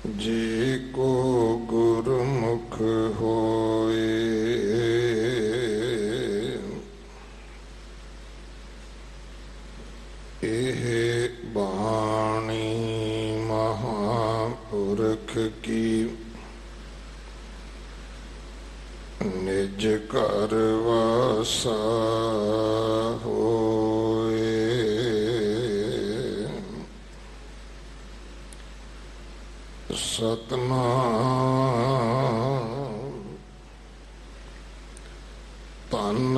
जे को गुरमुख होए एह बाणी महापुरख की निज कर वासा होए। सतनाम धन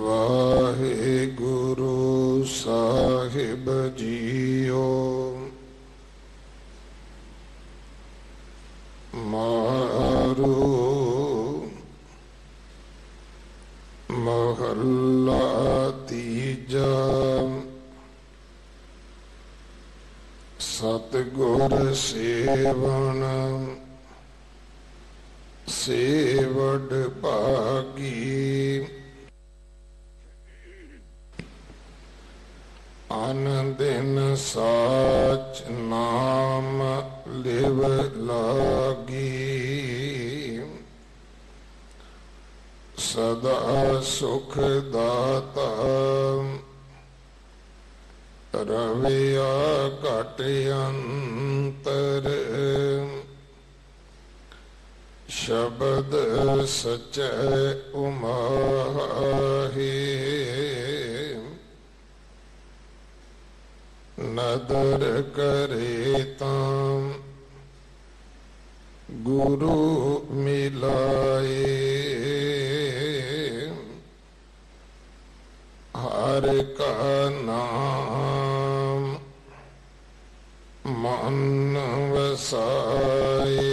वाहिगुरु साहिब जीओ। मारू महला तीजा। सतगुर सेवन सेवड भागी। अन दिन साच नाम लिव लागी। सदा सुख दाता रविया घट अंतर। शब्द सचै उमाहे। नदर करे ताम गुरु मिलाए। हर का नाम मन वसाए।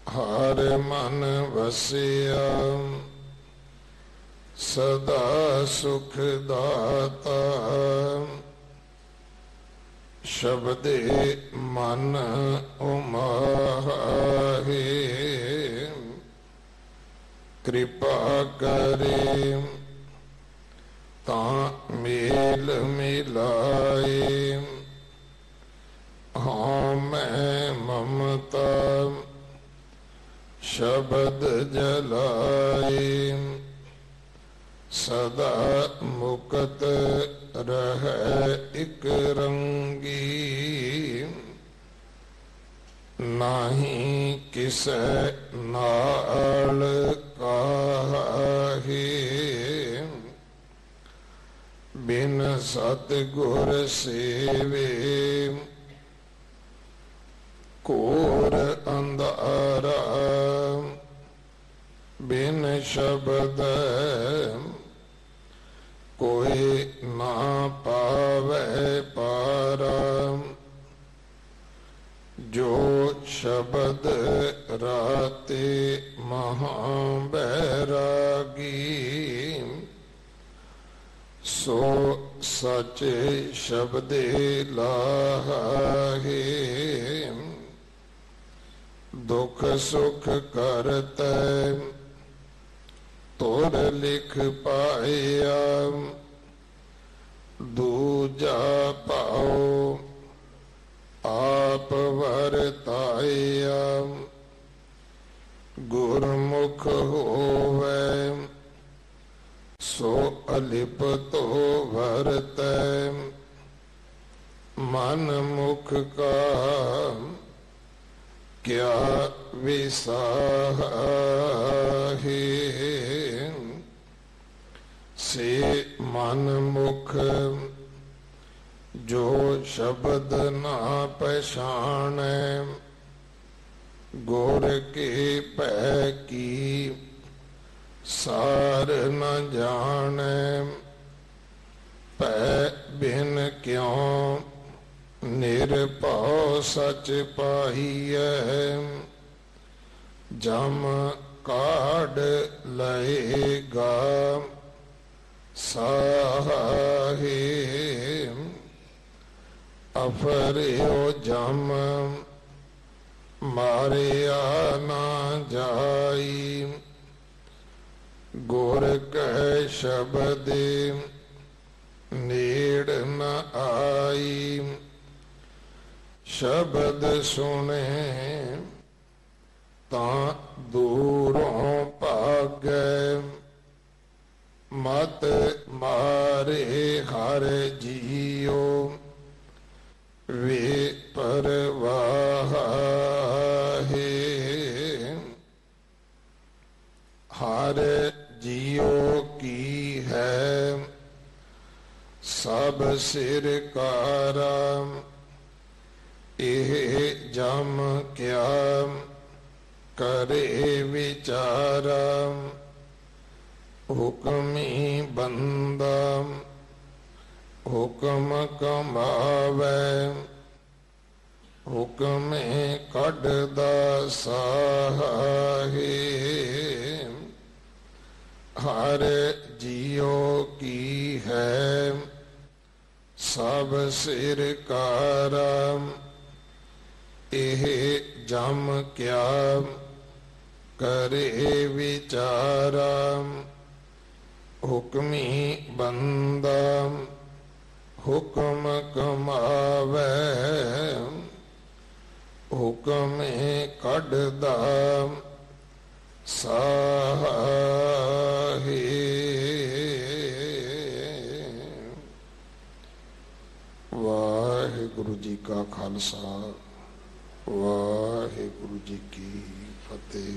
हर मन वसिया सदा सुख दाता। शब्दे मन उमाहे। कृपा करे ता मेल मिलाए। हाँ मैं ममता शब्द जलाए। सदा मुकत रह इक रंगी। नाही किसै नाल काहे। बिन सतगुर सेवे कोर अंधारा। बिन शब्द कोई ना पावे पारा। जो शब्द राते महाबैरागी। सो सचे शब्दे लाहे। दुख सुख करतै तोर लिख पाया। दूजा पाओ आप वरताया। गुरमुख होवे सो अलिपतो वरतै। मन मुख का क्या विसाहे। से मन मुख जो शब्द ना पहचाने। गुर के पै की सार न जाने। पै बिन क्यों निरभौ सच पाहियै। जम काढ़ लएगा साहे। अफरियो जम मारिया ना जाई। गुर कह शब्दे नेड़ न आई। शब्द सुने तां दूरों भागै, मत मारे हर जियो वे परवाहे। हर जियो की है सब सिर कारा, एह जम क्या करे विचारा। हुक्मी बंदा हुक्म कमावे, हुक्म कढ़दा साहे। हर जियो की है सब सिर कारा, एह जम क्या करे विचारा। हुक्मी बंदा हुक्म कमावे, हुक्म कढ़दा साहे। वाहिगुरु जी का खालसा, वाहिगुरु जी की फतेह।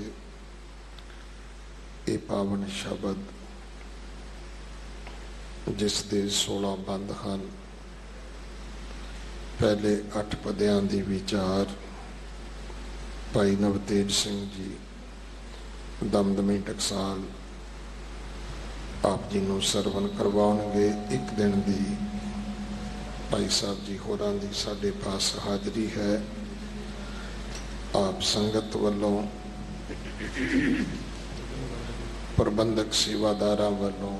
ये पावन शब्द जिस दे 16 बंद हैं, पहले 8 पदियां दी विचार भाई नवतेज सिंह जी दमदमी टकसाल आप जी नूं सरवण करवाउणगे। एक दिन दी भाई साहब जी होरां दी साडे पास हाजरी है। आप संगत वालों प्रबंधक सेवादारां वालों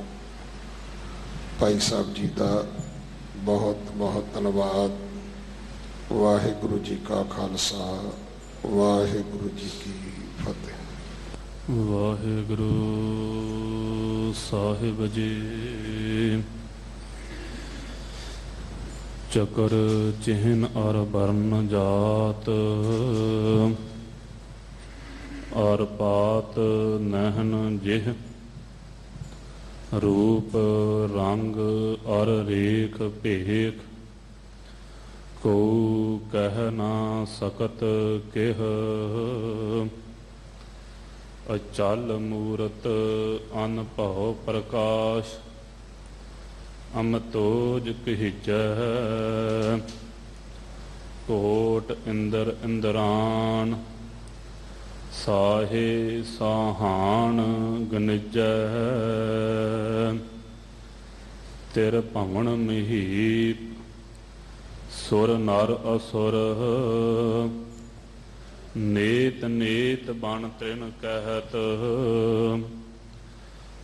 भाई साहब जी का बहुत बहुत धन्यवाद। वाहिगुरु जी का खालसा, वाहिगुरु जी की फतेह। वाहिगुरु साहिब जी। चकर चिन्ह और वर्ण जात, और पात नहन जिह। रूप रंग और रेख भेख, को कह ना सकत केह। अचल मूरत अनभव प्रकाश, अमतोज कहिजह। कोट इंद्र इंद्रान, साहे साहान गनिजह। तिर भवन महीप, सुर नर असुर। नेत नेत बन तृण कहत,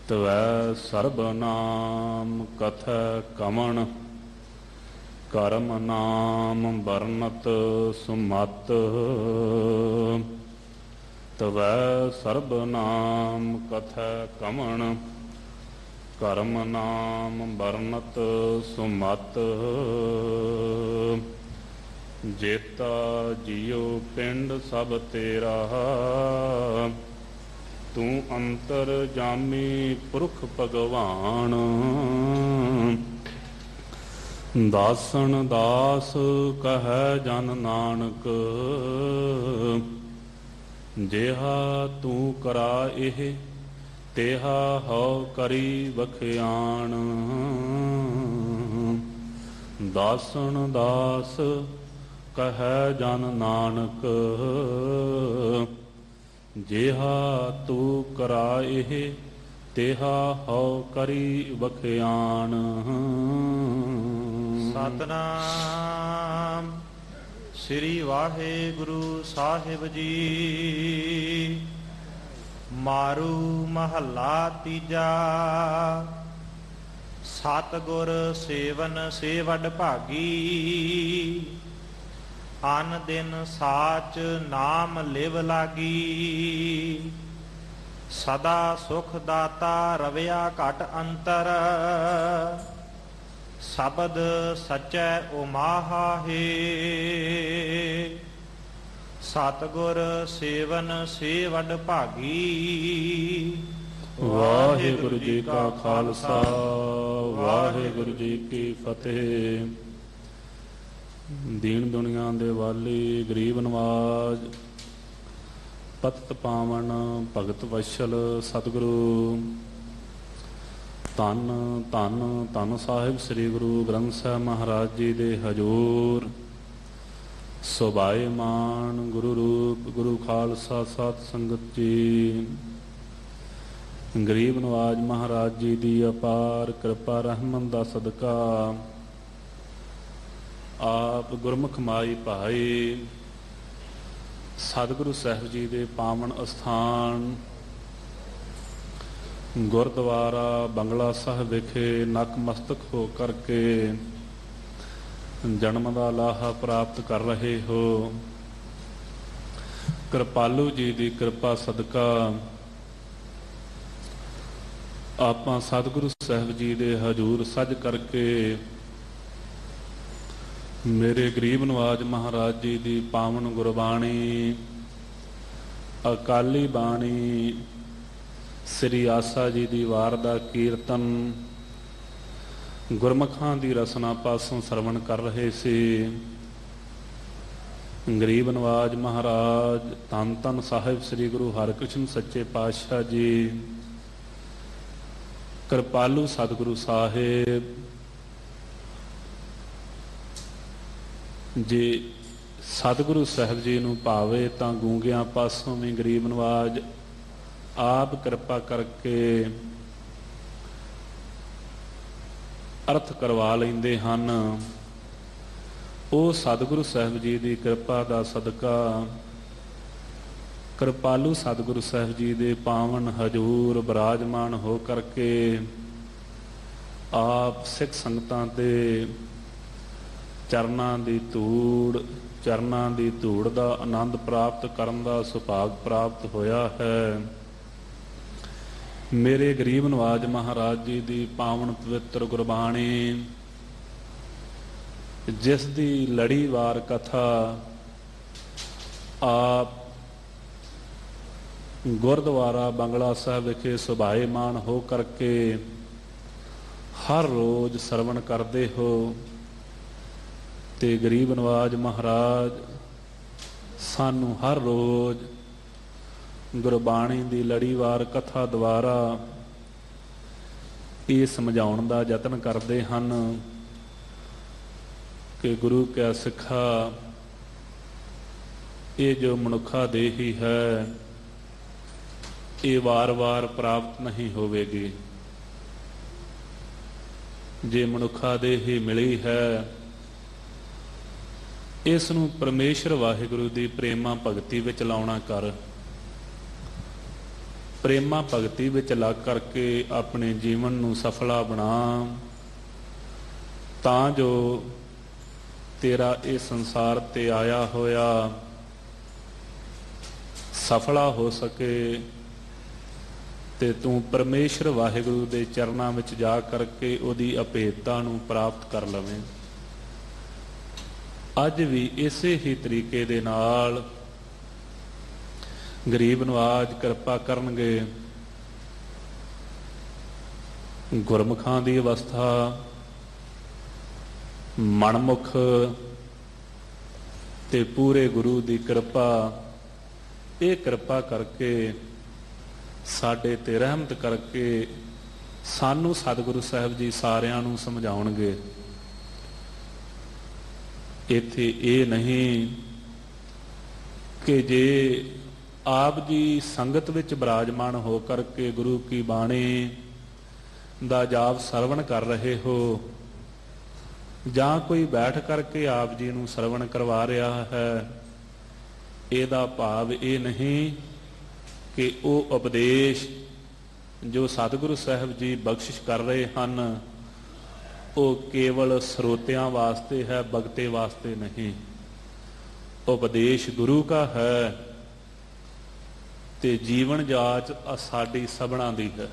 तवै सर्वनाम कथ कमण। कर्म नाम वर्णत सुमत, तवै सर्वनाम कथ कमण। कर्म नाम वर्णत सुमत। जेता जियो पिंड सब तेरा, तू अंतर जामी पुरख भगवान। दासन दास कहै जन नानक, जेहा तू करा एह तेहा हौ करी बखियान। दासन दास कहै जन नानक, जेहा तू करा एह तेहा हौ करी बखियान। सतनाम श्री वाहिगुरु साहिब जी। मारू महला तीजा, सतगुर सेवन से वड भागी। अन दिन साच नाम लिव लागी। सदा सुख दाता रविया घट अंतर, ਸ਼ਬਦ ਸਚੈ ਉਮਾਹਾਹੇ ਸਤਿਗੁਰ ਸੇਵਨ ਸੇ ਵਡ ਭਾਗੀ। ਵਾਹਿਗੁਰੂ ਜੀ ਕਾ ਖਾਲਸਾ ਵਾਹਿਗੁਰੂ ਜੀ ਕੀ ਫਤਿਹ। ਦੀਨ ਦੁਨੀਆ ਦੇ ਵਾਲੀ ਗਰੀਬ ਨਵਾਜ ਪਤਿਤ ਪਾਵਨ ਭਗਤ ਵਸ਼ਲ ਸਤਿਗੁਰੂ ਧੰਨ ਧੰਨ ਧੰਨ ਸਾਹਿਬ ਸ੍ਰੀ ਗੁਰੂ ਗ੍ਰੰਥ ਸਾਹਿਬ ਮਹਾਰਾਜ ਜੀ ਦੇ ਹਜ਼ੂਰ ਸੋਭਾਏਮਾਨ ਗੁਰੂ ਰੂਪ ਗੁਰੂ ਖਾਲਸਾ ਸਤ ਸੰਗਤ ਜੀ। ਗਰੀਬ ਨਵਾਜ ਮਹਾਰਾਜ ਜੀ ਦੀ ਅਪਾਰ ਕਿਰਪਾ ਰਹਿਮਤ ਦਾ ਸਦਕਾ ਆਪ ਗੁਰਮੁਖ ਮਾਈ ਭਾਈ ਸਤਿਗੁਰੂ ਸਾਹਿਬ ਜੀ ਦੇ ਪਾਵਨ ਅਸਥਾਨ ਗੁਰਦੁਆਰਾ ਬੰਗਲਾ ਸਾਹਿਬ ਵਿਖੇ ਨਤਮਸਤਕ ਹੋ ਕਰਕੇ ਜਨਮ ਦਾ ਲਾਹਾ ਪ੍ਰਾਪਤ ਕਰ ਰਹੇ ਹੋ। ਕਿਰਪਾਲੂ ਜੀ ਦੀ ਕਿਰਪਾ ਸਦਕਾ ਆਪਾਂ ਸਤਿਗੁਰੂ ਸਾਹਿਬ ਜੀ ਦੇ ਹਜ਼ੂਰ ਸੱਜ ਕਰਕੇ ਮੇਰੇ ਗਰੀਬ ਨਵਾਜ ਮਹਾਰਾਜ ਜੀ ਦੀ ਪਾਵਨ ਗੁਰਬਾਣੀ ਅਕਾਲੀ ਬਾਣੀ ਸ੍ਰੀ ਆਸਾ ਜੀ ਦੀ ਵਾਰ ਦਾ ਕੀਰਤਨ ਗੁਰਮੁਖਾਂ ਦੀ ਰਸਨਾ ਪਾਸੋਂ ਸਰਵਣ ਕਰ ਰਹੇ ਸੀ। ਗਰੀਬ ਨਵਾਜ ਮਹਾਰਾਜ ਧੰਨ ਧੰਨ ਸਾਹਿਬ ਸ੍ਰੀ ਗੁਰੂ ਹਰਿਕ੍ਰਿਸ਼ਨ ਸੱਚੇ ਪਾਤਸ਼ਾਹ ਜੀ ਕਿਰਪਾਲੂ ਸਤਿਗੁਰੂ ਸਾਹਿਬ ਜੇ ਸਤਿਗੁਰੂ ਸਾਹਿਬ ਜੀ ਨੂੰ ਭਾਵੇ ਤਾਂ ਗੂੰਗਿਆਂ ਪਾਸੋਂ ਵੀ ਗਰੀਬ ਨਵਾਜ ਆਪ ਕਿਰਪਾ ਕਰਕੇ ਅਰਥ ਕਰਵਾ ਲੈਂਦੇ ਹਨ। ਉਹ ਸਤਿਗੁਰੂ ਸਾਹਿਬ ਜੀ ਦੀ ਕਿਰਪਾ ਦਾ ਸਦਕਾ ਕਿਰਪਾਲੂ ਸਤਿਗੁਰੂ ਸਾਹਿਬ ਜੀ ਦੇ ਪਾਵਨ ਹਜ਼ੂਰ ਬਿਰਾਜਮਾਨ ਹੋ ਕਰਕੇ ਆਪ ਸਿੱਖ ਸੰਗਤਾਂ ਦੇ ਚਰਨਾਂ ਦੀ ਧੂੜ ਦਾ ਆਨੰਦ ਪ੍ਰਾਪਤ ਕਰਨ ਦਾ ਸੁਭਾਗ ਪ੍ਰਾਪਤ ਹੋਇਆ ਹੈ। ਮੇਰੇ ਗਰੀਬ ਨਵਾਜ ਮਹਾਰਾਜ ਜੀ ਦੀ ਪਾਵਨ ਪਵਿੱਤਰ ਗੁਰਬਾਣੀ ਜਿਸ ਦੀ ਲੜੀਵਾਰ ਕਥਾ ਆਪ ਗੁਰਦੁਆਰਾ ਬੰਗਲਾ ਸਾਹਿਬ ਵਿਖੇ ਸੁਭਾਏਮਾਨ ਹੋ ਕਰਕੇ ਹਰ ਰੋਜ਼ ਸਰਵਣ ਕਰਦੇ ਹੋ ਤੇ ਗਰੀਬ ਨਵਾਜ ਮਹਾਰਾਜ ਸਾਨੂੰ ਹਰ ਰੋਜ਼ ਗੁਰਬਾਣੀ ਦੀ ਲੜੀਵਾਰ ਕਥਾ ਦੁਆਰਾ ਇਹ ਸਮਝਾਉਣ ਦਾ ਯਤਨ ਕਰਦੇ ਹਨ ਕਿ ਗੁਰੂ ਕਾ ਸਿੱਖਾ ਇਹ ਜੋ ਮਨੁੱਖਾ ਦੇਹੀ ਹੈ ਇਹ ਵਾਰ-ਵਾਰ ਪ੍ਰਾਪਤ ਨਹੀਂ ਹੋਵੇਗੀ। ਜੇ ਮਨੁੱਖਾ ਦੇਹੀ ਮਿਲੀ ਹੈ ਇਸ ਨੂੰ ਪਰਮੇਸ਼ਰ ਵਾਹਿਗੁਰੂ ਦੀ ਪ੍ਰੇਮਾ ਭਗਤੀ ਵਿੱਚ ਲਾਉਣਾ ਕਰ। ਪ੍ਰੇਮਾ ਭਗਤੀ ਵਿੱਚ ਲੱਗ ਕਰਕੇ ਆਪਣੇ ਜੀਵਨ ਨੂੰ ਸਫਲਾ ਬਣਾ ਤਾਂ ਜੋ ਤੇਰਾ ਇਹ ਸੰਸਾਰ ਤੇ ਆਇਆ ਹੋਇਆ ਸਫਲਾ ਹੋ ਸਕੇ ਤੇ ਤੂੰ ਪਰਮੇਸ਼ਰ ਵਾਹਿਗੁਰੂ ਦੇ ਚਰਨਾਂ ਵਿੱਚ ਜਾ ਕਰਕੇ ਉਹਦੀ ਅਭੇਦਤਾ ਨੂੰ ਪ੍ਰਾਪਤ ਕਰ ਲਵੇਂ। ਅੱਜ ਵੀ ਇਸੇ ਹੀ ਤਰੀਕੇ ਦੇ ਨਾਲ ਗਰੀਬ ਨਵਾਜ ਕਿਰਪਾ ਕਰਨਗੇ। ਗੁਰਮੁਖਾਂ ਦੀ ਅਵਸਥਾ ਮਨਮੁਖ ਤੇ ਪੂਰੇ ਗੁਰੂ ਦੀ ਕਿਰਪਾ ਇਹ ਕਿਰਪਾ ਕਰਕੇ ਸਾਡੇ ਤੇ ਰਹਿਮਤ ਕਰਕੇ ਸਾਨੂੰ ਸਤਿਗੁਰੂ ਸਾਹਿਬ ਜੀ ਸਾਰਿਆਂ ਨੂੰ ਸਮਝਾਉਣਗੇ। ਇੱਥੇ ਇਹ ਨਹੀਂ ਕਿ ਜੇ ਆਪ ਜੀ ਸੰਗਤ ਵਿੱਚ ਬਿਰਾਜਮਾਨ ਹੋ ਕਰਕੇ ਗੁਰੂ ਕੀ ਬਾਣੀ ਦਾ ਜਾਪ ਸਰਵਣ ਕਰ ਰਹੇ ਹੋ ਜਾਂ ਕੋਈ ਬੈਠ ਕਰਕੇ ਆਪ ਜੀ ਨੂੰ ਸਰਵਣ ਕਰਵਾ ਰਿਹਾ ਹੈ, ਇਹਦਾ ਭਾਵ ਇਹ ਨਹੀਂ ਕਿ ਉਹ ਉਪਦੇਸ਼ ਜੋ ਸਤਿਗੁਰੂ ਸਾਹਿਬ ਜੀ ਬਖਸ਼ਿਸ਼ ਕਰ ਰਹੇ ਹਨ ਉਹ ਕੇਵਲ ਸਰੋਤਿਆਂ ਵਾਸਤੇ ਹੈ, ਭਗਤੇ ਵਾਸਤੇ ਨਹੀਂ। ਉਪਦੇਸ਼ ਗੁਰੂ ਕਾ ਹੈ ਤੇ ਜੀਵਨ ਜਾਚ ਸਾਡੀ ਸਭਨਾਂ ਦੀ ਹੈ।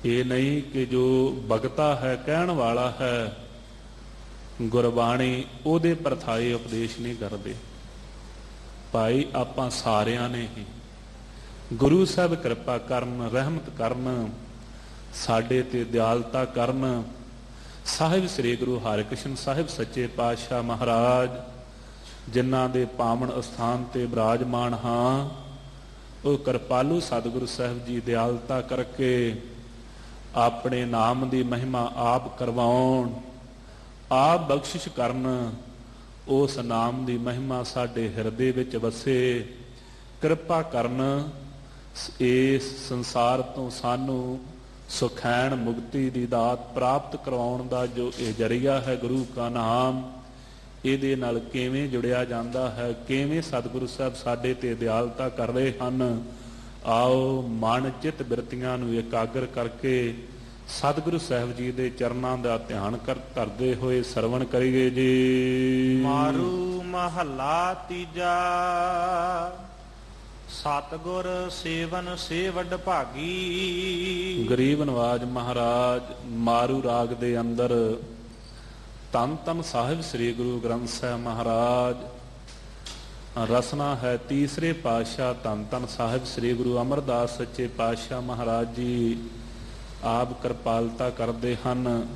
ਇਹ ਨਹੀਂ ਕਿ ਜੋ ਬਗਤਾ ਹੈ, ਕਹਿਣ ਵਾਲਾ ਹੈ, ਗੁਰਬਾਣੀ ਉਹਦੇ ਪਰਥਾਏ ਉਪਦੇਸ਼ ਨਹੀਂ ਕਰਦੇ। ਭਾਈ ਆਪਾਂ ਸਾਰਿਆਂ ਨੇ ਹੀ ਗੁਰੂ ਸਾਹਿਬ ਕਿਰਪਾ ਕਰਨ, ਰਹਿਮਤ ਕਰਨ, ਸਾਡੇ ਤੇ ਦਿਆਲਤਾ ਕਰਨ। ਸਾਹਿਬ ਸ੍ਰੀ ਗੁਰੂ ਹਰਿਕ੍ਰਿਸ਼ਨ ਸਾਹਿਬ ਸੱਚੇ ਪਾਤਸ਼ਾਹ ਮਹਾਰਾਜ ਜਿਨ੍ਹਾਂ ਦੇ ਪਾਵਨ ਅਸਥਾਨ ਤੇ ਬਿਰਾਜਮਾਨ ਹਾਂ, ਉਹ ਕਿਰਪਾਲੂ ਸਤਿਗੁਰੂ ਸਾਹਿਬ ਜੀ ਦਿਆਲਤਾ ਕਰਕੇ ਆਪਣੇ ਨਾਮ ਦੀ ਮਹਿਮਾ ਆਪ ਕਰਵਾਉਣ, ਆਪ ਬਖਸ਼ਿਸ਼ ਕਰਨ। ਉਸ ਨਾਮ ਦੀ ਮਹਿਮਾ ਸਾਡੇ ਹਿਰਦੇ ਵਿੱਚ ਵਸੇ, ਕਿਰਪਾ ਕਰਨ। ਇਸ ਸੰਸਾਰ ਤੋਂ ਸਾਨੂੰ ਸੁਖੈਨ ਮੁਕਤੀ ਦੀ ਦਾਤ ਪ੍ਰਾਪਤ ਕਰਵਾਉਣ ਦਾ ਜੋ ਇਹ ਜਰੀਆ ਹੈ ਗੁਰੂ ਕਾ ਨਾਮ, ਇਹਦੇ ਨਾਲ ਕਿਵੇਂ ਜੁੜਿਆ ਜਾਂਦਾ ਹੈ, ਕਿਵੇਂ ਸਤਿਗੁਰੂ ਸਾਹਿਬ ਸਾਡੇ ਤੇ ਦਿਆਲਤਾ ਕਰ ਰਹੇ ਹਨ। ਆਓ ਮਨ ਚਿੱਤ ਬਿਰਤੀਆਂ ਨੂੰ ਇਕਾਗਰ ਕਰਕੇ ਸਤਿਗੁਰੂ ਸਾਹਿਬ ਜੀ ਦੇ ਚਰਨਾਂ ਦਾ ਧਿਆਨ ਕਰਦੇ ਹੋਏ ਸਰਵਣ ਕਰੀਏ ਜੀ। ਮਾਰੂ ਮਹੱਲਾ ਤੀਜਾ। ਸਤਿਗੁਰ ਸੇਵਨ ਸੇ ਵਡ ਭਾਗੀ। ਗਰੀਬ ਨਵਾਜ ਮਹਾਰਾਜ ਮਾਰੂ ਰਾਗ ਦੇ ਅੰਦਰ ਧੰਨ ਧੰਨ ਸਾਹਿਬ ਸ੍ਰੀ ਗੁਰੂ ਗ੍ਰੰਥ ਸਾਹਿਬ ਮਹਾਰਾਜ, ਰਸਨਾ ਹੈ ਤੀਸਰੇ ਪਾਤਸ਼ਾਹ ਧੰਨ ਧੰਨ ਸਾਹਿਬ ਸ੍ਰੀ ਗੁਰੂ ਅਮਰਦਾਸ ਸੱਚੇ ਪਾਤਸ਼ਾਹ ਮਹਾਰਾਜ ਜੀ ਆਪ ਕਿਰਪਾਲਤਾ ਕਰਦੇ ਹਨ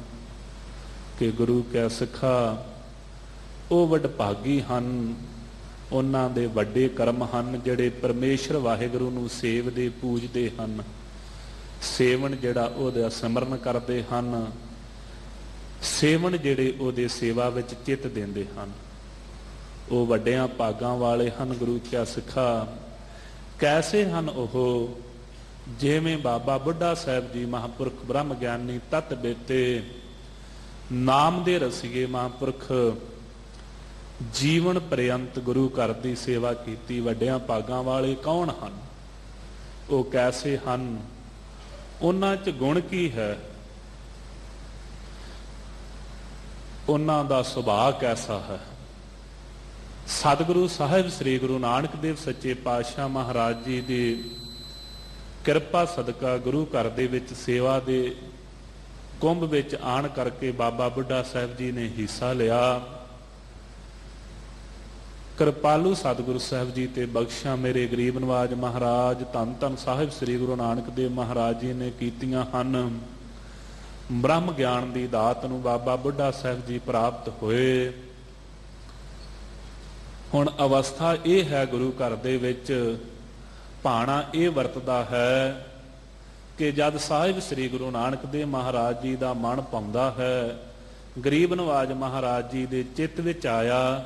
ਕਿ ਗੁਰੂ ਕੈ ਸਿੱਖਾ ਉਹ ਵਡਭਾਗੀ ਹਨ, ਉਹਨਾਂ ਦੇ ਵੱਡੇ ਕਰਮ ਹਨ ਜਿਹੜੇ ਪਰਮੇਸ਼ਰ ਵਾਹਿਗੁਰੂ ਨੂੰ ਸੇਵਦੇ ਪੂਜਦੇ ਹਨ। ਸੇਵਨ ਜਿਹੜਾ ਉਹਦਾ ਸਿਮਰਨ ਕਰਦੇ ਹਨ, ਸੇਵਨ ਜਿਹੜੇ ਉਹਦੇ ਸੇਵਾ ਵਿੱਚ ਚਿੱਤ ਦਿੰਦੇ ਹਨ, ਉਹ ਵੱਡਿਆਂ ਭਾਗਾਂ ਵਾਲੇ ਹਨ। ਗੁਰੂ ਕੈ ਸਿੱਖਾ ਕੈਸੇ ਹਨ ਉਹ? ਜਿਵੇਂ ਬਾਬਾ ਬੁੱਢਾ ਸਾਹਿਬ ਜੀ ਮਹਾਂਪੁਰਖ ਬ੍ਰਹਮ ਗਿਆਨੀ ਤਤ ਬੇਤੇ ਨਾਮ ਦੇ ਰਸੀਏ ਮਹਾਂਪੁਰਖ ਜੀਵਨ ਪਰਯੰਤ ਗੁਰੂ ਘਰ ਦੀ ਸੇਵਾ ਕੀਤੀ। ਵੱਡਿਆਂ ਭਾਗਾਂ ਵਾਲੇ ਕੌਣ ਹਨ? ਉਹ ਕੈਸੇ ਹਨ? ਉਹਨਾਂ 'ਚ ਗੁਣ ਕੀ ਹੈ? ਉਹਨਾਂ ਦਾ ਸੁਭਾਅ ਕੈਸਾ ਹੈ? ਸਤਿਗੁਰੂ ਸਾਹਿਬ ਸ੍ਰੀ ਗੁਰੂ ਨਾਨਕ ਦੇਵ ਸੱਚੇ ਪਾਤਸ਼ਾਹ ਮਹਾਰਾਜ ਜੀ ਦੀ ਕਿਰਪਾ ਸਦਕਾ ਗੁਰੂ ਘਰ ਦੇ ਵਿੱਚ ਸੇਵਾ ਦੇ ਕੁੰਭ ਵਿੱਚ ਆਣ ਕਰਕੇ ਬਾਬਾ ਬੁੱਢਾ ਸਾਹਿਬ ਜੀ ਨੇ ਹਿੱਸਾ ਲਿਆ। ਕਿਰਪਾਲੂ ਸਤਿਗੁਰੂ ਸਾਹਿਬ ਜੀ ਤੇ ਬਖਸ਼ਾਂ ਮੇਰੇ ਗਰੀਬ ਨਵਾਜ ਮਹਾਰਾਜ ਧੰਨ ਧੰਨ ਸਾਹਿਬ ਸ੍ਰੀ ਗੁਰੂ ਨਾਨਕ ਦੇਵ ਮਹਾਰਾਜ ਜੀ ਨੇ ਕੀਤੀਆਂ ਹਨ। ਬ੍ਰਹਮ ਗਿਆਨ ਦੀ ਦਾਤ ਨੂੰ ਬਾਬਾ ਬੁੱਢਾ ਸਾਹਿਬ ਜੀ ਪ੍ਰਾਪਤ ਹੋਏ। ਹੁਣ ਅਵਸਥਾ ਇਹ ਹੈ ਗੁਰੂ ਘਰ ਦੇ ਵਿੱਚ ਭਾਣਾ ਇਹ ਵਰਤਦਾ ਹੈ ਕਿ ਜਦ ਸਾਹਿਬ ਸ੍ਰੀ ਗੁਰੂ ਨਾਨਕ ਦੇਵ ਮਹਾਰਾਜ ਜੀ ਦਾ ਮਨ ਪਾਉਂਦਾ ਹੈ, ਗਰੀਬ ਨਵਾਜ ਮਹਾਰਾਜ ਜੀ ਦੇ ਚਿੱਤ ਵਿੱਚ ਆਇਆ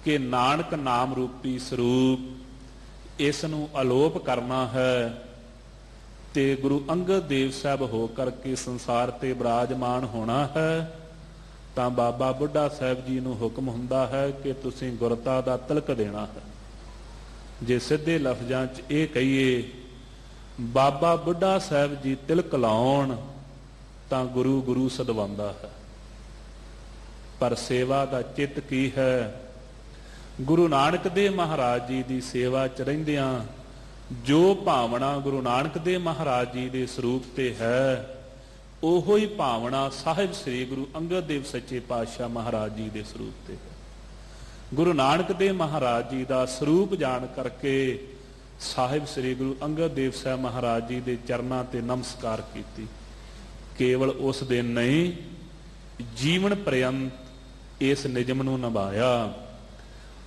ਕਿ ਨਾਨਕ ਨਾਮ ਰੂਪੀ ਸਰੂਪ ਇਸ ਨੂੰ ਅਲੋਪ ਕਰਨਾ ਹੈ ਤੇ ਗੁਰੂ ਅੰਗਦ ਦੇਵ ਸਾਹਿਬ ਹੋ ਕਰਕੇ ਸੰਸਾਰ ਤੇ ਬਿਰਾਜਮਾਨ ਹੋਣਾ ਹੈ, ਤਾਂ ਬਾਬਾ ਬੁੱਢਾ ਸਾਹਿਬ ਜੀ ਨੂੰ ਹੁਕਮ ਹੁੰਦਾ ਹੈ ਕਿ ਤੁਸੀਂ ਗੁਰਤਾ ਦਾ ਤਿਲਕ ਦੇਣਾ ਹੈ। ਜੇ ਸਿੱਧੇ ਲਫ਼ਜ਼ਾਂ 'ਚ ਇਹ ਕਹੀਏ, ਬਾਬਾ ਬੁੱਢਾ ਸਾਹਿਬ ਜੀ ਤਿਲਕ ਲਾਉਣ ਤਾਂ ਗੁਰੂ ਗੁਰੂ ਸਦਵਾਉਂਦਾ ਹੈ। ਪਰ ਸੇਵਾ ਦਾ ਚਿੱਤ ਕੀ ਹੈ? ਗੁਰੂ ਨਾਨਕ ਦੇਵ ਮਹਾਰਾਜ ਜੀ ਦੀ ਸੇਵਾ 'ਚ ਰਹਿੰਦਿਆਂ ਜੋ ਭਾਵਨਾ ਗੁਰੂ ਨਾਨਕ ਦੇਵ ਮਹਾਰਾਜ ਜੀ ਦੇ ਸਰੂਪ ਤੇ ਹੈ, ਉਹੋ ਹੀ ਭਾਵਨਾ ਸਾਹਿਬ ਸ੍ਰੀ ਗੁਰੂ ਅੰਗਦ ਦੇਵ ਸੱਚੇ ਪਾਤਸ਼ਾਹ ਮਹਾਰਾਜ ਜੀ ਦੇ ਸਰੂਪ ਤੇ ਹੈ। ਗੁਰੂ ਨਾਨਕ ਦੇਵ ਮਹਾਰਾਜ ਜੀ ਦਾ ਸਰੂਪ ਜਾਣ ਕਰਕੇ ਸਾਹਿਬ ਸ੍ਰੀ ਗੁਰੂ ਅੰਗਦ ਦੇਵ ਸਾਹਿਬ ਮਹਾਰਾਜ ਜੀ ਦੇ ਚਰਨਾਂ ਤੇ ਨਮਸਕਾਰ ਕੀਤੀ। ਕੇਵਲ ਉਸ ਦਿਨ ਨਹੀਂ, ਜੀਵਨ ਪਰਯੰਤ ਇਸ ਨਿਯਮ ਨੂੰ ਨਿਭਾਇਆ।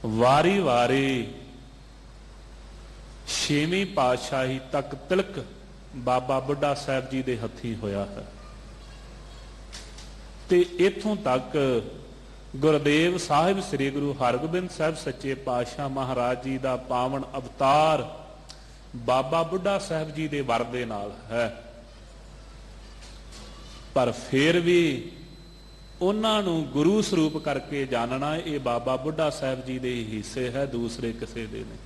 ਵਾਰੀ ਵਾਰੀ ਛੇਵੀਂ ਪਾਤਸ਼ਾਹੀ ਤੱਕ ਤਿਲਕ ਬਾਬਾ ਬੁੱਢਾ ਸਾਹਿਬ ਜੀ ਦੇ ਹੱਥੀਂ ਹੋਇਆ ਹੈ। ਤੇ ਇੱਥੋਂ ਤੱਕ ਗੁਰਦੇਵ ਸਾਹਿਬ ਸ੍ਰੀ ਗੁਰੂ ਹਰਗੋਬਿੰਦ ਸਾਹਿਬ ਸੱਚੇ ਪਾਤਸ਼ਾਹ ਮਹਾਰਾਜ ਜੀ ਦਾ ਪਾਵਨ ਅਵਤਾਰ ਬਾਬਾ ਬੁੱਢਾ ਸਾਹਿਬ ਜੀ ਦੇ ਵਰ ਦੇ ਨਾਲ ਹੈ। ਪਰ ਫਿਰ ਵੀ ਉਹਨਾਂ ਨੂੰ ਗੁਰੂ ਸਰੂਪ ਕਰਕੇ ਜਾਣਨਾ ਇਹ ਬਾਬਾ ਬੁੱਢਾ ਸਾਹਿਬ ਜੀ ਦੇ ਹੀ ਹਿੱਸੇ ਹੈ, ਦੂਸਰੇ ਕਿਸੇ ਦੇ ਨਹੀਂ।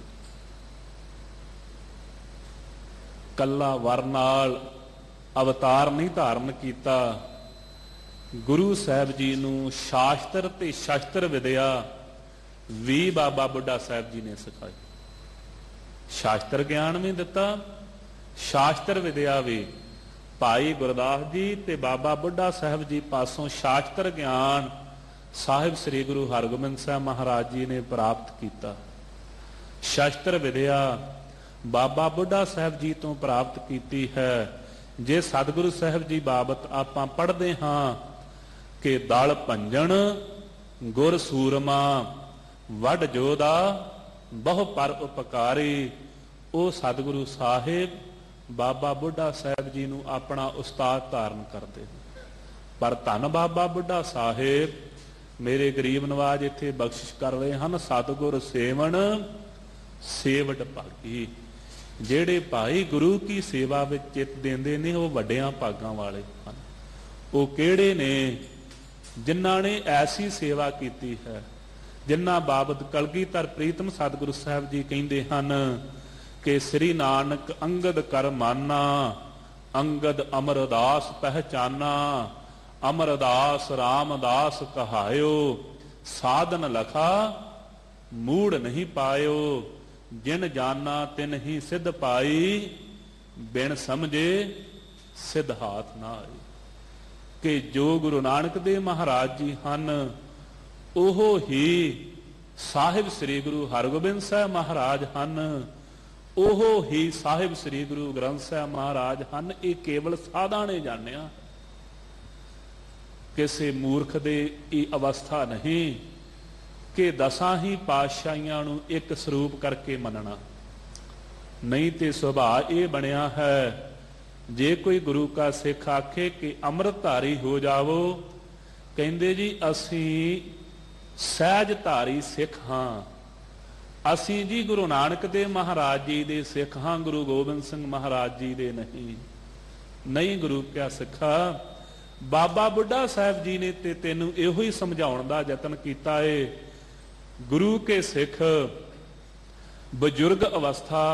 ਕੱਲਾ ਵਰ ਨਾਲ ਅਵਤਾਰ ਨਹੀਂ ਧਾਰਨ ਕੀਤਾ, ਗੁਰੂ ਸਾਹਿਬ ਜੀ ਨੂੰ ਸ਼ਾਸਤਰ ਤੇ ਸ਼ਸਤਰ ਵਿਦਿਆ ਵੀ ਬਾਬਾ ਬੁੱਢਾ ਸਾਹਿਬ ਜੀ ਨੇ ਸਿਖਾਈ। ਸ਼ਾਸਤਰ ਗਿਆਨ ਵੀ ਦਿੱਤਾ, ਸ਼ਾਸਤਰ ਵਿਦਿਆ ਵੀ। ਭਾਈ ਗੁਰਦਾਸ ਜੀ ਤੇ ਬਾਬਾ ਬੁੱਢਾ ਸਾਹਿਬ ਜੀ ਪਾਸੋਂ ਸ਼ਾਸਤਰ ਗਿਆਨ ਸਾਹਿਬ ਸ੍ਰੀ ਗੁਰੂ ਹਰਗੋਬਿੰਦ ਸਾਹਿਬ ਮਹਾਰਾਜ ਜੀ ਨੇ ਪ੍ਰਾਪਤ ਕੀਤਾ। ਸ਼ਾਸਤਰ ਵਿਦਿਆ ਬਾਬਾ ਬੁੱਢਾ ਸਾਹਿਬ ਜੀ ਤੋਂ ਪ੍ਰਾਪਤ ਕੀਤੀ ਹੈ। ਜੇ ਸਤਿਗੁਰੂ ਸਾਹਿਬ ਜੀ ਬਾਬਤ ਆਪਾਂ ਪੜ੍ਹਦੇ ਹਾਂ ਕਿ ਦਲ ਭੰਜਨ ਗੁਰ ਸੂਰਮਾ ਵੱਡ ਜੋਦਾ ਬਹੁ ਪਰ ਉਪਕਾਰੀ, ਉਹ ਸਤਿਗੁਰੂ ਸਾਹਿਬ ਬਾਬਾ ਬੁੱਢਾ ਸਾਹਿਬ ਜੀ ਨੂੰ ਆਪਣਾ ਉਸਤਾਦ ਧਾਰਨ ਕਰਦੇ। ਪਰ ਧੰਨ ਬਾਬਾ ਬੁੱਢਾ ਸਾਹਿਬ ਮੇਰੇ ਗਰੀਬ ਨਵਾਜ ਇੱਥੇ ਬਖਸ਼ਿਸ਼ ਕਰ ਰਹੇ ਹਨ, ਸਤਿਗੁਰ ਸੇਵਨ ਸੇਵਟ ਭਾਗੀ। ਜਿਹੜੇ ਭਾਈ ਗੁਰੂ ਕੀ ਸੇਵਾ ਵਿੱਚ ਚਿੱਤ ਦਿੰਦੇ ਨੇ ਉਹ ਵੱਡਿਆਂ ਭਾਗਾਂ ਵਾਲੇ ਹਨ। ਉਹ ਕਿਹੜੇ ਨੇ? ਜਿਨ੍ਹਾਂ ਨੇ ਐਸੀ ਸੇਵਾ ਕੀਤੀ ਹੈ ਜਿਨ੍ਹਾਂ ਬਾਬਤ ਕਲਗੀਧਰ ਪ੍ਰੀਤਮ ਸਤਿਗੁਰੂ ਸਾਹਿਬ ਜੀ ਕਹਿੰਦੇ ਹਨ ਕਿ ਸ੍ਰੀ ਨਾਨਕ ਅੰਗਦ ਕਰ ਮਾਨਾ, ਅੰਗਦ ਅਮਰਦਾਸ ਪਹਿਚਾਨਾ, ਅਮਰਦਾਸ ਰਾਮਦਾਸ ਕਹਾਇਓ, ਸਾਧਨ ਲਖਾ ਮੂੜ ਨਹੀਂ ਪਾਇਓ, ਜਿਨ ਜਾਨਾ ਤਿਨ ਹੀ ਸਿੱਧ ਪਾਈ, ਬਿਨ ਸਮਝੇ ਸਿਧਾਰਥ ਨਾ ਆਈ। ਕਿ ਜੋ ਗੁਰੂ ਨਾਨਕ ਦੇਵ ਮਹਾਰਾਜ ਜੀ ਹਨ ਉਹ ਹੀ ਸਾਹਿਬ ਸ੍ਰੀ ਗੁਰੂ ਹਰਗੋਬਿੰਦ ਸਾਹਿਬ ਮਹਾਰਾਜ ਹਨ, ਉਹ ਹੀ ਸਾਹਿਬ ਸ੍ਰੀ ਗੁਰੂ ਗ੍ਰੰਥ ਸਾਹਿਬ ਮਹਾਰਾਜ ਹਨ। ਇਹ ਕੇਵਲ ਸਾਧਾਂ ਨੇ ਜਾਣਿਆ, ਕਿਸੇ ਮੂਰਖ ਦੇ ਇਹ ਅਵਸਥਾ ਨਹੀਂ ਕਿ ਦਸਾਂ ਹੀ ਪਾਤਸ਼ਾਹੀਆਂ ਨੂੰ ਇੱਕ ਸਰੂਪ ਕਰਕੇ ਮੰਨਣਾ। ਨਹੀਂ ਤੇ ਸੁਭਾਅ ਇਹ ਬਣਿਆ ਹੈ, ਜੇ ਕੋਈ ਗੁਰੂ ਕਾ ਸਿੱਖ ਆਖੇ ਕਿ ਅੰਮ੍ਰਿਤਧਾਰੀ ਹੋ ਜਾਵੋ, ਕਹਿੰਦੇ ਜੀ ਅਸੀਂ ਸਹਿਜਧਾਰੀ ਸਿੱਖ ਹਾਂ, ਅਸੀਂ ਜੀ ਗੁਰੂ ਨਾਨਕ ਦੇਵ ਮਹਾਰਾਜ ਜੀ ਦੇ ਸਿੱਖ ਹਾਂ, ਗੁਰੂ ਗੋਬਿੰਦ ਸਿੰਘ ਮਹਾਰਾਜ ਜੀ ਦੇ ਨਹੀਂ। ਨਹੀਂ ਗੁਰੂ ਕਿਆ ਸਿੱਖਾ, ਬਾਬਾ ਬੁੱਢਾ ਸਾਹਿਬ ਜੀ ਨੇ ਤੇ ਤੈਨੂੰ ਇਹੋ ਹੀ ਸਮਝਾਉਣ ਦਾ ਯਤਨ ਕੀਤਾ ਏ। ਗੁਰੂ ਕੇ ਸਿੱਖ ਬਜ਼ੁਰਗ ਅਵਸਥਾ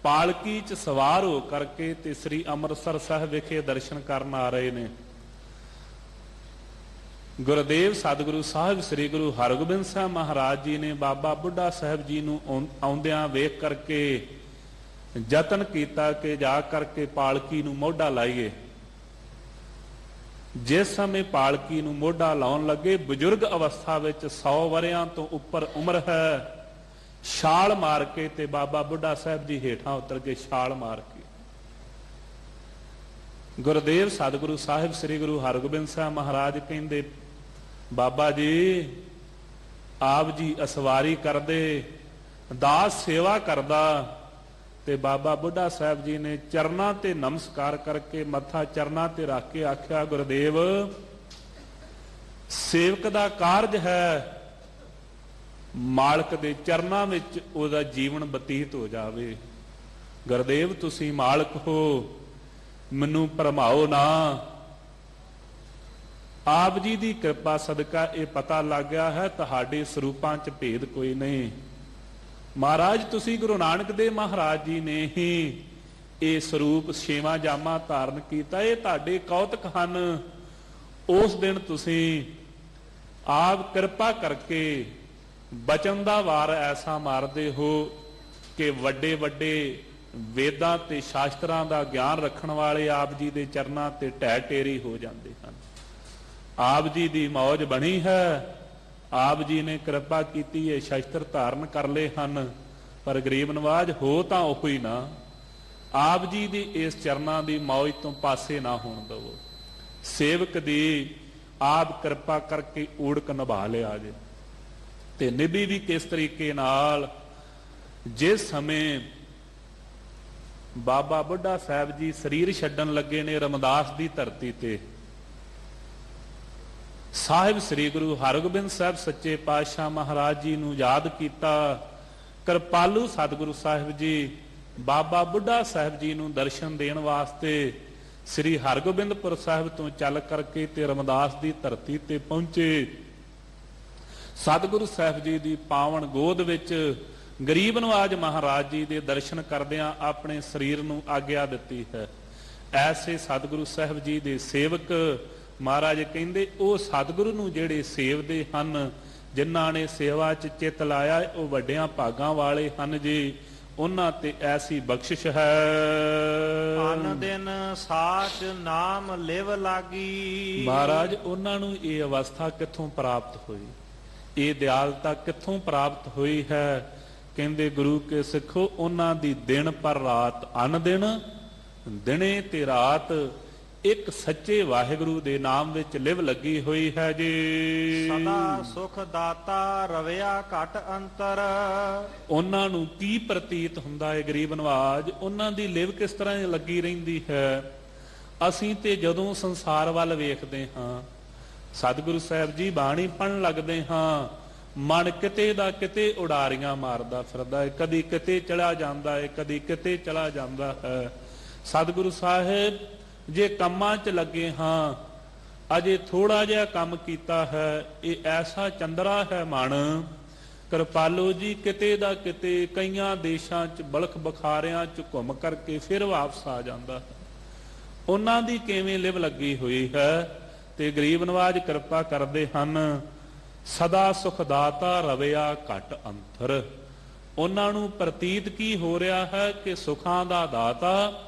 ਪਾਲਕੀ ਚ ਸਵਾਰ ਹੋ ਕਰਕੇ ਤੇ ਸ੍ਰੀ ਅੰਮ੍ਰਿਤਸਰ ਸਾਹਿਬ ਵਿਖੇ ਦਰਸ਼ਨ ਕਰਨ ਆ ਰਹੇ ਨੇ। ਗੁਰਦੇਵ ਸਤਿਗੁਰੂ ਸਾਹਿਬ ਸ੍ਰੀ ਗੁਰੂ ਹਰਗੋਬਿੰਦ ਸਾਹਿਬ ਮਹਾਰਾਜ ਜੀ ਨੇ ਬਾਬਾ ਬੁੱਢਾ ਸਾਹਿਬ ਜੀ ਨੂੰ ਆਉਂਦਿਆਂ ਵੇਖ ਕਰਕੇ ਯਤਨ ਕੀਤਾ ਕਿ ਜਾ ਕਰਕੇ ਪਾਲਕੀ ਨੂੰ ਮੋਢਾ ਲਾਈਏ। ਜਿਸ ਸਮੇਂ ਪਾਲਕੀ ਨੂੰ ਮੋਢਾ ਲਾਉਣ ਲੱਗੇ, ਬਜ਼ੁਰਗ ਅਵਸਥਾ ਵਿੱਚ 100 ਵਰਿਆਂ ਤੋਂ ਉੱਪਰ ਉਮਰ ਹੈ, ਛਾਲ ਮਾਰ ਕੇ ਤੇ ਬਾਬਾ ਬੁੱਢਾ ਸਾਹਿਬ ਜੀ ਹੇਠਾਂ ਉਤਰ ਕੇ ਛਾਲ ਮਾਰ ਕੇ ਗੁਰਦੇਵ ਸਤਿਗੁਰੂ ਸਾਹਿਬ ਸ੍ਰੀ ਗੁਰੂ ਹਰਗੋਬਿੰਦ ਸਾਹਿਬ ਮਹਾਰਾਜ ਕਹਿੰਦੇ, ਬਾਬਾ ਜੀ ਆਪ ਜੀ ਅਸਵਾਰੀ ਕਰਦੇ, ਦਾਸ ਸੇਵਾ ਕਰਦਾ। ਤੇ ਬਾਬਾ ਬੁੱਢਾ ਸਾਹਿਬ ਜੀ ਨੇ ਚਰਨਾਂ ਤੇ ਨਮਸਕਾਰ ਕਰਕੇ ਮੱਥਾ ਚਰਨਾਂ ਤੇ ਰੱਖ ਕੇ ਆਖਿਆ, ਗੁਰਦੇਵ ਸੇਵਕ ਦਾ ਕਾਰਜ ਹੈ ਮਾਲਕ ਦੇ ਚਰਨਾਂ ਵਿੱਚ ਉਹਦਾ ਜੀਵਨ ਬਤੀਤ ਹੋ ਜਾਵੇ। ਗੁਰਦੇਵ ਤੁਸੀਂ ਮਾਲਕ ਹੋ, ਮੈਨੂੰ ਭਰਮਾਓ ਨਾ। ਆਪ ਜੀ ਦੀ ਕਿਰਪਾ ਸਦਕਾ ਇਹ ਪਤਾ ਲੱਗ ਗਿਆ ਹੈ ਤੁਹਾਡੇ ਸਰੂਪਾਂ 'ਚ ਭੇਦ ਕੋਈ ਨਹੀਂ। ਮਹਾਰਾਜ ਤੁਸੀਂ ਗੁਰੂ ਨਾਨਕ ਦੇਵ ਮਹਾਰਾਜ ਜੀ ਨੇ ਹੀ ਇਹ ਸਰੂਪ ਛੇਵਾਂ ਜਾਮਾ ਧਾਰਨ ਕੀਤਾ, ਇਹ ਤੁਹਾਡੇ ਕੌਤਕ ਹਨ। ਉਸ ਦਿਨ ਤੁਸੀਂ ਆਪ ਕਿਰਪਾ ਕਰਕੇ ਬਚਨ ਦਾ ਵਾਰ ਐਸਾ ਮਾਰਦੇ ਹੋ ਕਿ ਵੱਡੇ ਵੱਡੇ ਵੇਦਾਂ ਤੇ ਸ਼ਾਸਤਰਾਂ ਦਾ ਗਿਆਨ ਰੱਖਣ ਵਾਲੇ ਆਪ ਜੀ ਦੇ ਚਰਨਾਂ ਤੇ ਢਹਿ ਢੇਰੀ ਹੋ ਜਾਂਦੇ ਹਨ। ਆਪ ਜੀ ਦੀ ਮੌਜ ਬਣੀ ਹੈ, ਆਪ ਜੀ ਨੇ ਕਿਰਪਾ ਕੀਤੀ ਹੈ, ਸ਼ਸਤਰ ਧਾਰਨ ਕਰ ਲਏ ਹਨ, ਪਰ ਗਰੀਬ ਨਵਾਜ ਹੋ ਤਾਂ ਉਹ ਹੀ ਨਾ। ਆਪ ਜੀ ਦੀ ਇਸ ਚਰਨਾਂ ਦੀ ਮੌਜ ਤੋਂ ਪਾਸੇ ਨਾ ਹੋਣ ਦੇਵੋ। ਸੇਵਕ ਦੀ ਆਪ ਕਿਰਪਾ ਕਰਕੇ ਊੜਕ ਨਿਭਾ ਲਿਆ ਜੇ। ਤੇ ਨਿਭੀ ਵੀ ਕਿਸ ਤਰੀਕੇ ਨਾਲ, ਜਿਸ ਸਮੇਂ ਬਾਬਾ ਬੁੱਢਾ ਸਾਹਿਬ ਜੀ ਸਰੀਰ ਛੱਡਣ ਲੱਗੇ ਨੇ ਰਮਦਾਸ ਦੀ ਧਰਤੀ ਤੇ, ਸਾਹਿਬ ਸ੍ਰੀ ਗੁਰੂ ਹਰਗੋਬਿੰਦ ਸਾਹਿਬ ਸੱਚੇ ਪਾਤਸ਼ਾਹ ਮਹਾਰਾਜ ਜੀ ਨੂੰ ਯਾਦ ਕੀਤਾ। ਕਿਰਪਾਲੂ ਸਤਿਗੁਰੂ ਸਾਹਿਬ ਜੀ ਬਾਬਾ ਬੁੱਢਾ ਸਾਹਿਬ ਜੀ ਨੂੰ ਦਰਸ਼ਨ ਦੇਣ ਵਾਸਤੇ ਸ੍ਰੀ ਹਰਗੋਬਿੰਦਪੁਰ ਸਾਹਿਬ ਤੋਂ ਚੱਲ ਕਰਕੇ ਤੇ ਰਮਦਾਸ ਦੀ ਧਰਤੀ ਤੇ ਪਹੁੰਚੇ। ਸਤਿਗੁਰੂ ਸਾਹਿਬ ਜੀ ਦੀ ਪਾਵਨ ਗੋਦ ਵਿੱਚ ਗਰੀਬ ਨਵਾਜ ਮਹਾਰਾਜ ਜੀ ਦੇ ਦਰਸ਼ਨ ਕਰਦਿਆਂ ਆਪਣੇ ਸਰੀਰ ਨੂੰ ਆਗਿਆ ਦਿੱਤੀ ਹੈ। ਐਸੇ ਸਤਿਗੁਰੂ ਸਾਹਿਬ ਜੀ ਦੇ ਸੇਵਕ ਮਹਾਰਾਜ ਕਹਿੰਦੇ, ਉਹ ਸਤਿਗੁਰੂ ਨੂੰ ਜਿਹੜੇ ਸੇਵਦੇ ਹਨ, ਜਿਨ੍ਹਾਂ ਨੇ ਸੇਵਾ 'ਚ ਚਿੱਤ ਲਾਇਆ, ਉਹ ਵੱਡਿਆਂ ਭਾਗਾਂ ਵਾਲੇ ਹਨ ਜੀ। ਉਹਨਾਂ ਤੇ ਐਸੀ ਬਖਸ਼ਿਸ਼ ਹੈ। ਅਨ ਦਿਨ ਸਾਚ ਨਾਮ ਲਿਵ ਲਾਗੀ। ਮਹਾਰਾਜ ਉਹਨਾਂ ਨੂੰ ਇਹ ਅਵਸਥਾ ਕਿੱਥੋਂ ਪ੍ਰਾਪਤ ਹੋਈ, ਇਹ ਦਿਆਲਤਾ ਕਿੱਥੋਂ ਪ੍ਰਾਪਤ ਹੋਈ ਹੈ? ਕਹਿੰਦੇ ਗੁਰੂ ਕੇ ਸਿੱਖੋ, ਉਹਨਾਂ ਦੀ ਦਿਨ ਪਰ ਰਾਤ, ਅਨ ਦਿਨ, ਦਿਨੇ ਤੇ ਰਾਤ ਇੱਕ ਸੱਚੇ ਵਾਹਿਗੁਰੂ ਦੇ ਨਾਮ ਵਿੱਚ ਲਿਵ ਲੱਗੀ ਹੋਈ ਹੈ ਜੀ। ਸਦਾ ਸੁਖ ਦਾਤਾ ਰਵਿਆ ਘਟ ਅੰਤਰ। ਉਹਨਾਂ ਨੂੰ ਕੀ ਪ੍ਰਤੀਤ ਹੁੰਦਾ ਹੈ ਗਰੀਬ ਨਵਾਜ? ਉਹਨਾਂ ਦੀ ਲਿਵ ਕਿਸ ਤਰ੍ਹਾਂ ਲੱਗੀ ਰਹਿੰਦੀ ਹੈ? ਅਸੀਂ ਤੇ ਜਦੋਂ ਸੰਸਾਰ ਵੱਲ ਵੇਖਦੇ ਹਾਂ, ਸਤਿਗੁਰੂ ਸਾਹਿਬ ਜੀ ਬਾਣੀ ਪੜ੍ਹਨ ਲੱਗਦੇ ਹਾਂ, ਮਨ ਕਿਤੇ ਦਾ ਕਿਤੇ ਉਡਾਰੀਆਂ ਮਾਰਦਾ ਫਿਰਦਾ ਹੈ, ਕਦੀ ਕਿਤੇ ਚਲਾ ਜਾਂਦਾ ਹੈ, ਕਦੀ ਕਿਤੇ ਚਲਾ ਜਾਂਦਾ ਹੈ। ਸਤਿਗੁਰੂ ਸਾਹਿਬ ਜੇ ਕੰਮਾਂ 'ਚ ਲੱਗੇ ਹਾਂ, ਅਜੇ ਥੋੜਾ ਜਿਹਾ ਕੰਮ ਕੀਤਾ ਹੈ, ਇਹ ਐਸਾ ਚੰਦਰਾ ਹੈ ਮਨ, ਕਿਰਪਾਲੋ ਜੀ ਕਿਤੇ ਦਾ ਕਿਤੇ ਕਈਆਂ ਦੇਸ਼ਾਂ 'ਚ ਬਲਖ ਬਖਾਰਿਆਂ 'ਚ ਘੁੰਮ ਕਰਕੇ ਫਿਰ ਵਾਪਸ ਆ ਜਾਂਦਾ ਹੈ। ਉਹਨਾਂ ਦੀ ਕਿਵੇਂ ਲਿਵ ਲੱਗੀ ਹੋਈ ਹੈ? ਤੇ ਗਰੀਬ ਨਵਾਜ ਕਿਰਪਾ ਕਰਦੇ ਹਨ। ਸਦਾ ਸੁਖ ਦਾਤਾ ਰਵਿਆ ਘਟ ਅੰਤਰ। ਉਹਨਾਂ ਨੂੰ ਪ੍ਰਤੀਤ ਕੀ ਹੋ ਰਿਹਾ ਹੈ ਕਿ ਸੁਖਾਂ ਦਾ ਦਾਤਾ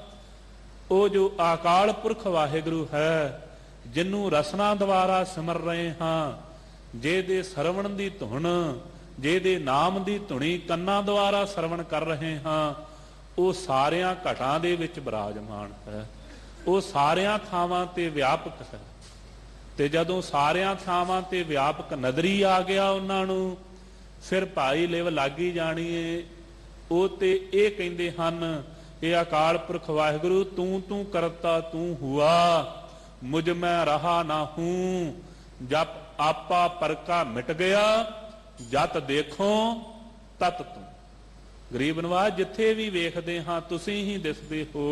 ਉਹ ਜੋ ਅਕਾਲ ਪੁਰਖ ਵਾਹਿਗੁਰੂ ਹੈ, ਜਿਹਨੂੰ ਰਸਨਾ ਦੁਆਰਾ ਸਿਮਰ ਰਹੇ ਹਾਂ, ਜਿਹਦੇ ਸਰਵਣ ਦੀ ਧੁਨ, ਜਿਹਦੇ ਨਾਮ ਦੀ ਧੁਨੀ ਕੰਨਾਂ ਦੁਆਰਾ ਸਰਵਣ ਕਰ ਰਹੇ ਹਾਂ, ਉਹ ਸਾਰਿਆਂ ਘਟਾਂ ਦੇ ਵਿੱਚ ਬਿਰਾਜਮਾਨ ਹੈ, ਉਹ ਸਾਰਿਆਂ ਥਾਵਾਂ ਤੇ ਵਿਆਪਕ ਹੈ। ਤੇ ਜਦੋਂ ਸਾਰਿਆਂ ਥਾਵਾਂ ਤੇ ਵਿਆਪਕ ਨਜ਼ਰੀ ਆ ਗਿਆ ਉਹਨਾਂ ਨੂੰ, ਫਿਰ ਭਾਈ ਲਿਵ ਲਾਗੀ ਜਾਣੀ ਏ। ਉਹ ਤੇ ਇਹ ਕਹਿੰਦੇ ਹਨ, ਇਹ ਅਕਾਲ ਪੁਰਖ ਵਾਹਿਗੁਰੂ ਤੂੰ ਤੂੰ ਕਰਤਾ ਤੂੰ ਹੁਆ, ਮੁਝ ਮੈਂ ਰਹਾ ਨਾ ਹੂੰ, ਜਪ ਆਪਾ ਪਰਕਾ ਮਿਟ ਗਿਆ, ਜਤ ਦੇਖੋ ਤਤ ਤੂੰ। ਗਰੀਬ ਨਵਾਜ ਜਿੱਥੇ ਵੀ ਵੇਖਦੇ ਹਾਂ ਤੁਸੀਂ ਹੀ ਦਿਸਦੇ ਹੋ।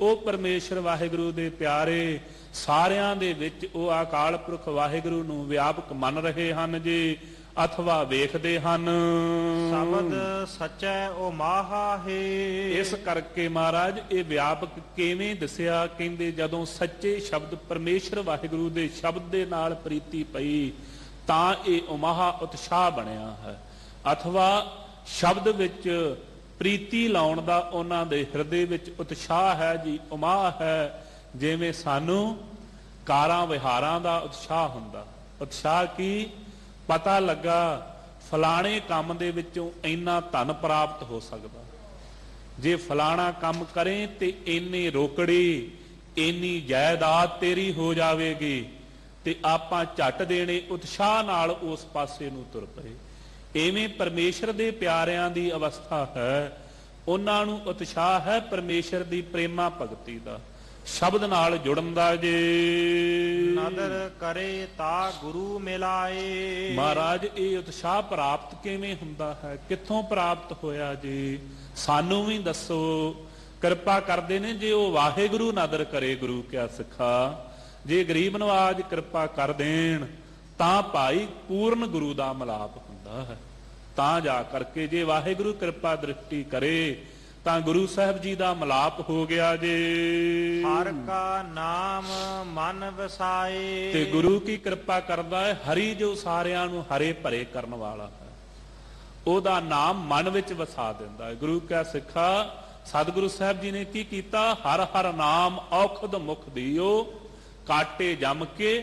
ਉਹ ਪਰਮੇਸ਼ਰ ਵਾਹਿਗੁਰੂ ਦੇ ਪਿਆਰੇ ਸਾਰਿਆਂ ਦੇ ਵਿੱਚ ਉਹ ਅਕਾਲ ਪੁਰਖ ਵਾਹਿਗੁਰੂ ਨੂੰ ਵਿਆਪਕ ਮੰਨ ਰਹੇ ਹਨ ਜੀ, ਅਥਵਾ ਵੇਖਦੇ ਹਨ। ਸ਼ਬਦ ਸੱਚੈ ਓ ਮਾਹਾ ਹੈ। ਇਸ ਕਰਕੇ ਮਹਾਰਾਜ ਇਹ ਵਿਆਪਕ ਕਿਵੇਂ ਦੱਸਿਆ? ਕਹਿੰਦੇ ਜਦੋਂ ਸੱਚੇ ਸ਼ਬਦ ਪਰਮੇਸ਼ਰ ਵਾਹਿਗੁਰੂ ਦੇ ਸ਼ਬਦ ਦੇ ਨਾਲ ਪ੍ਰੀਤੀ ਪਈ ਤਾਂ ਇਹ ਉਮਾਹਾ ਉਤਸ਼ਾਹ ਬਣਿਆ ਹੈ, ਅਥਵਾ ਸ਼ਬਦ ਵਿੱਚ ਪ੍ਰੀਤੀ ਲਾਉਣ ਦਾ ਉਹਨਾਂ ਦੇ ਹਿਰਦੇ ਵਿੱਚ ਉਤਸ਼ਾਹ ਹੈ ਜੀ, ਉਮਾਹ ਹੈ। ਜਿਵੇਂ ਸਾਨੂੰ ਕਾਰਾਂ ਵਿਹਾਰਾਂ ਦਾ ਉਤਸ਼ਾਹ ਹੁੰਦਾ। ਉਤਸ਼ਾਹ ਕੀ? ਪਤਾ ਲੱਗਾ ਫਲਾਣੇ ਕੰਮ ਦੇ ਵਿੱਚੋਂ ਇੰਨਾ ਧਨ ਪ੍ਰਾਪਤ ਹੋ ਸਕਦਾ, ਜੇ ਫਲਾਣਾ ਕੰਮ ਕਰੇ ਤੇ ਇੰਨੀ ਰੋਕੜੀ, ਇੰਨੀ ਜਾਇਦਾਦ ਤੇਰੀ ਹੋ ਜਾਵੇਗੀ, ਤੇ ਆਪਾਂ ਝੱਟ ਦੇਣੇ ਉਤਸ਼ਾਹ ਨਾਲ ਉਸ ਪਾਸੇ ਨੂੰ ਤੁਰ ਪਏ। ਐਵੇਂ ਪਰਮੇਸ਼ਰ ਦੇ ਪਿਆਰਿਆਂ ਦੀ ਅਵਸਥਾ ਹੈ। ਉਹਨਾਂ ਨੂੰ ਉਤਸ਼ਾਹ ਹੈ ਪਰਮੇਸ਼ਰ ਦੀ ਪ੍ਰੇਮਾ ਭਗਤੀ ਦਾ, ਸ਼ਬਦ ਨਾਲ ਜੁੜਨ ਦਾ ਜੇ। ਨਦਰ ਕਰੇ ਤਾ ਗੁਰੂ ਮਿਲਾਏ। ਮਹਾਰਾਜ ਇਹ ਉਤਸ਼ਾਹ ਪ੍ਰਾਪਤ ਕਿਵੇਂ ਹੁੰਦਾ ਹੈ? ਕਿੱਥੋਂ ਪ੍ਰਾਪਤ ਹੋਇਆ ਜੀ? ਸਾਨੂੰ ਵੀ ਦੱਸੋ। ਕਿਰਪਾ ਕਰਦੇ ਨੇ ਜੇ ਉਹ ਵਾਹਿਗੁਰੂ ਨਦਰ ਕਰੇ ਗੁਰੂ ਕਿਆ ਸਿੱਖਾ। ਜੇ ਗਰੀਬ ਨਵਾਜ ਕਿਰਪਾ ਕਰ ਦੇਣ ਤਾਂ ਭਾਈ ਪੂਰਨ ਗੁਰੂ ਦਾ ਮਿਲਾਪ ਹੁੰਦਾ ਹੈ। ਤਾਂ ਜਾ ਕਰਕੇ ਜੇ ਵਾਹਿਗੁਰੂ ਕਿਰਪਾ ਦ੍ਰਿਸ਼ਟੀ ਕਰੇ ਤਾਂ ਗੁਰੂ ਸਾਹਿਬ ਜੀ ਦਾ ਮਿਲਾਪ ਹੋ ਗਿਆ ਜੇ। ਹਰ ਕਾ ਨਾਮ ਮਨ ਵਸਾਏ। ਤੇ ਗੁਰੂ ਕੀ ਕਿਰਪਾ ਕਰਦਾ ਹੈ, ਹਰੀ ਜੋ ਸਾਰਿਆਂ ਨੂੰ ਹਰੇ ਭਰੇ ਕਰਨ ਵਾਲਾ ਹੈ, ਉਹਦਾ ਨਾਮ ਮਨ ਵਿੱਚ ਵਸਾ ਦਿੰਦਾ ਹੈ। ਗੁਰੂ ਕਾ ਸਿੱਖਾ ਸਤਿਗੁਰੂ ਸਾਹਿਬ ਜੀ ਨੇ ਕੀ ਕੀਤਾ? ਹਰ ਹਰ ਨਾਮ ਔਖਦ ਮੁਖ ਦਿਓ, ਕਾਟੇ ਜਮ ਕੇ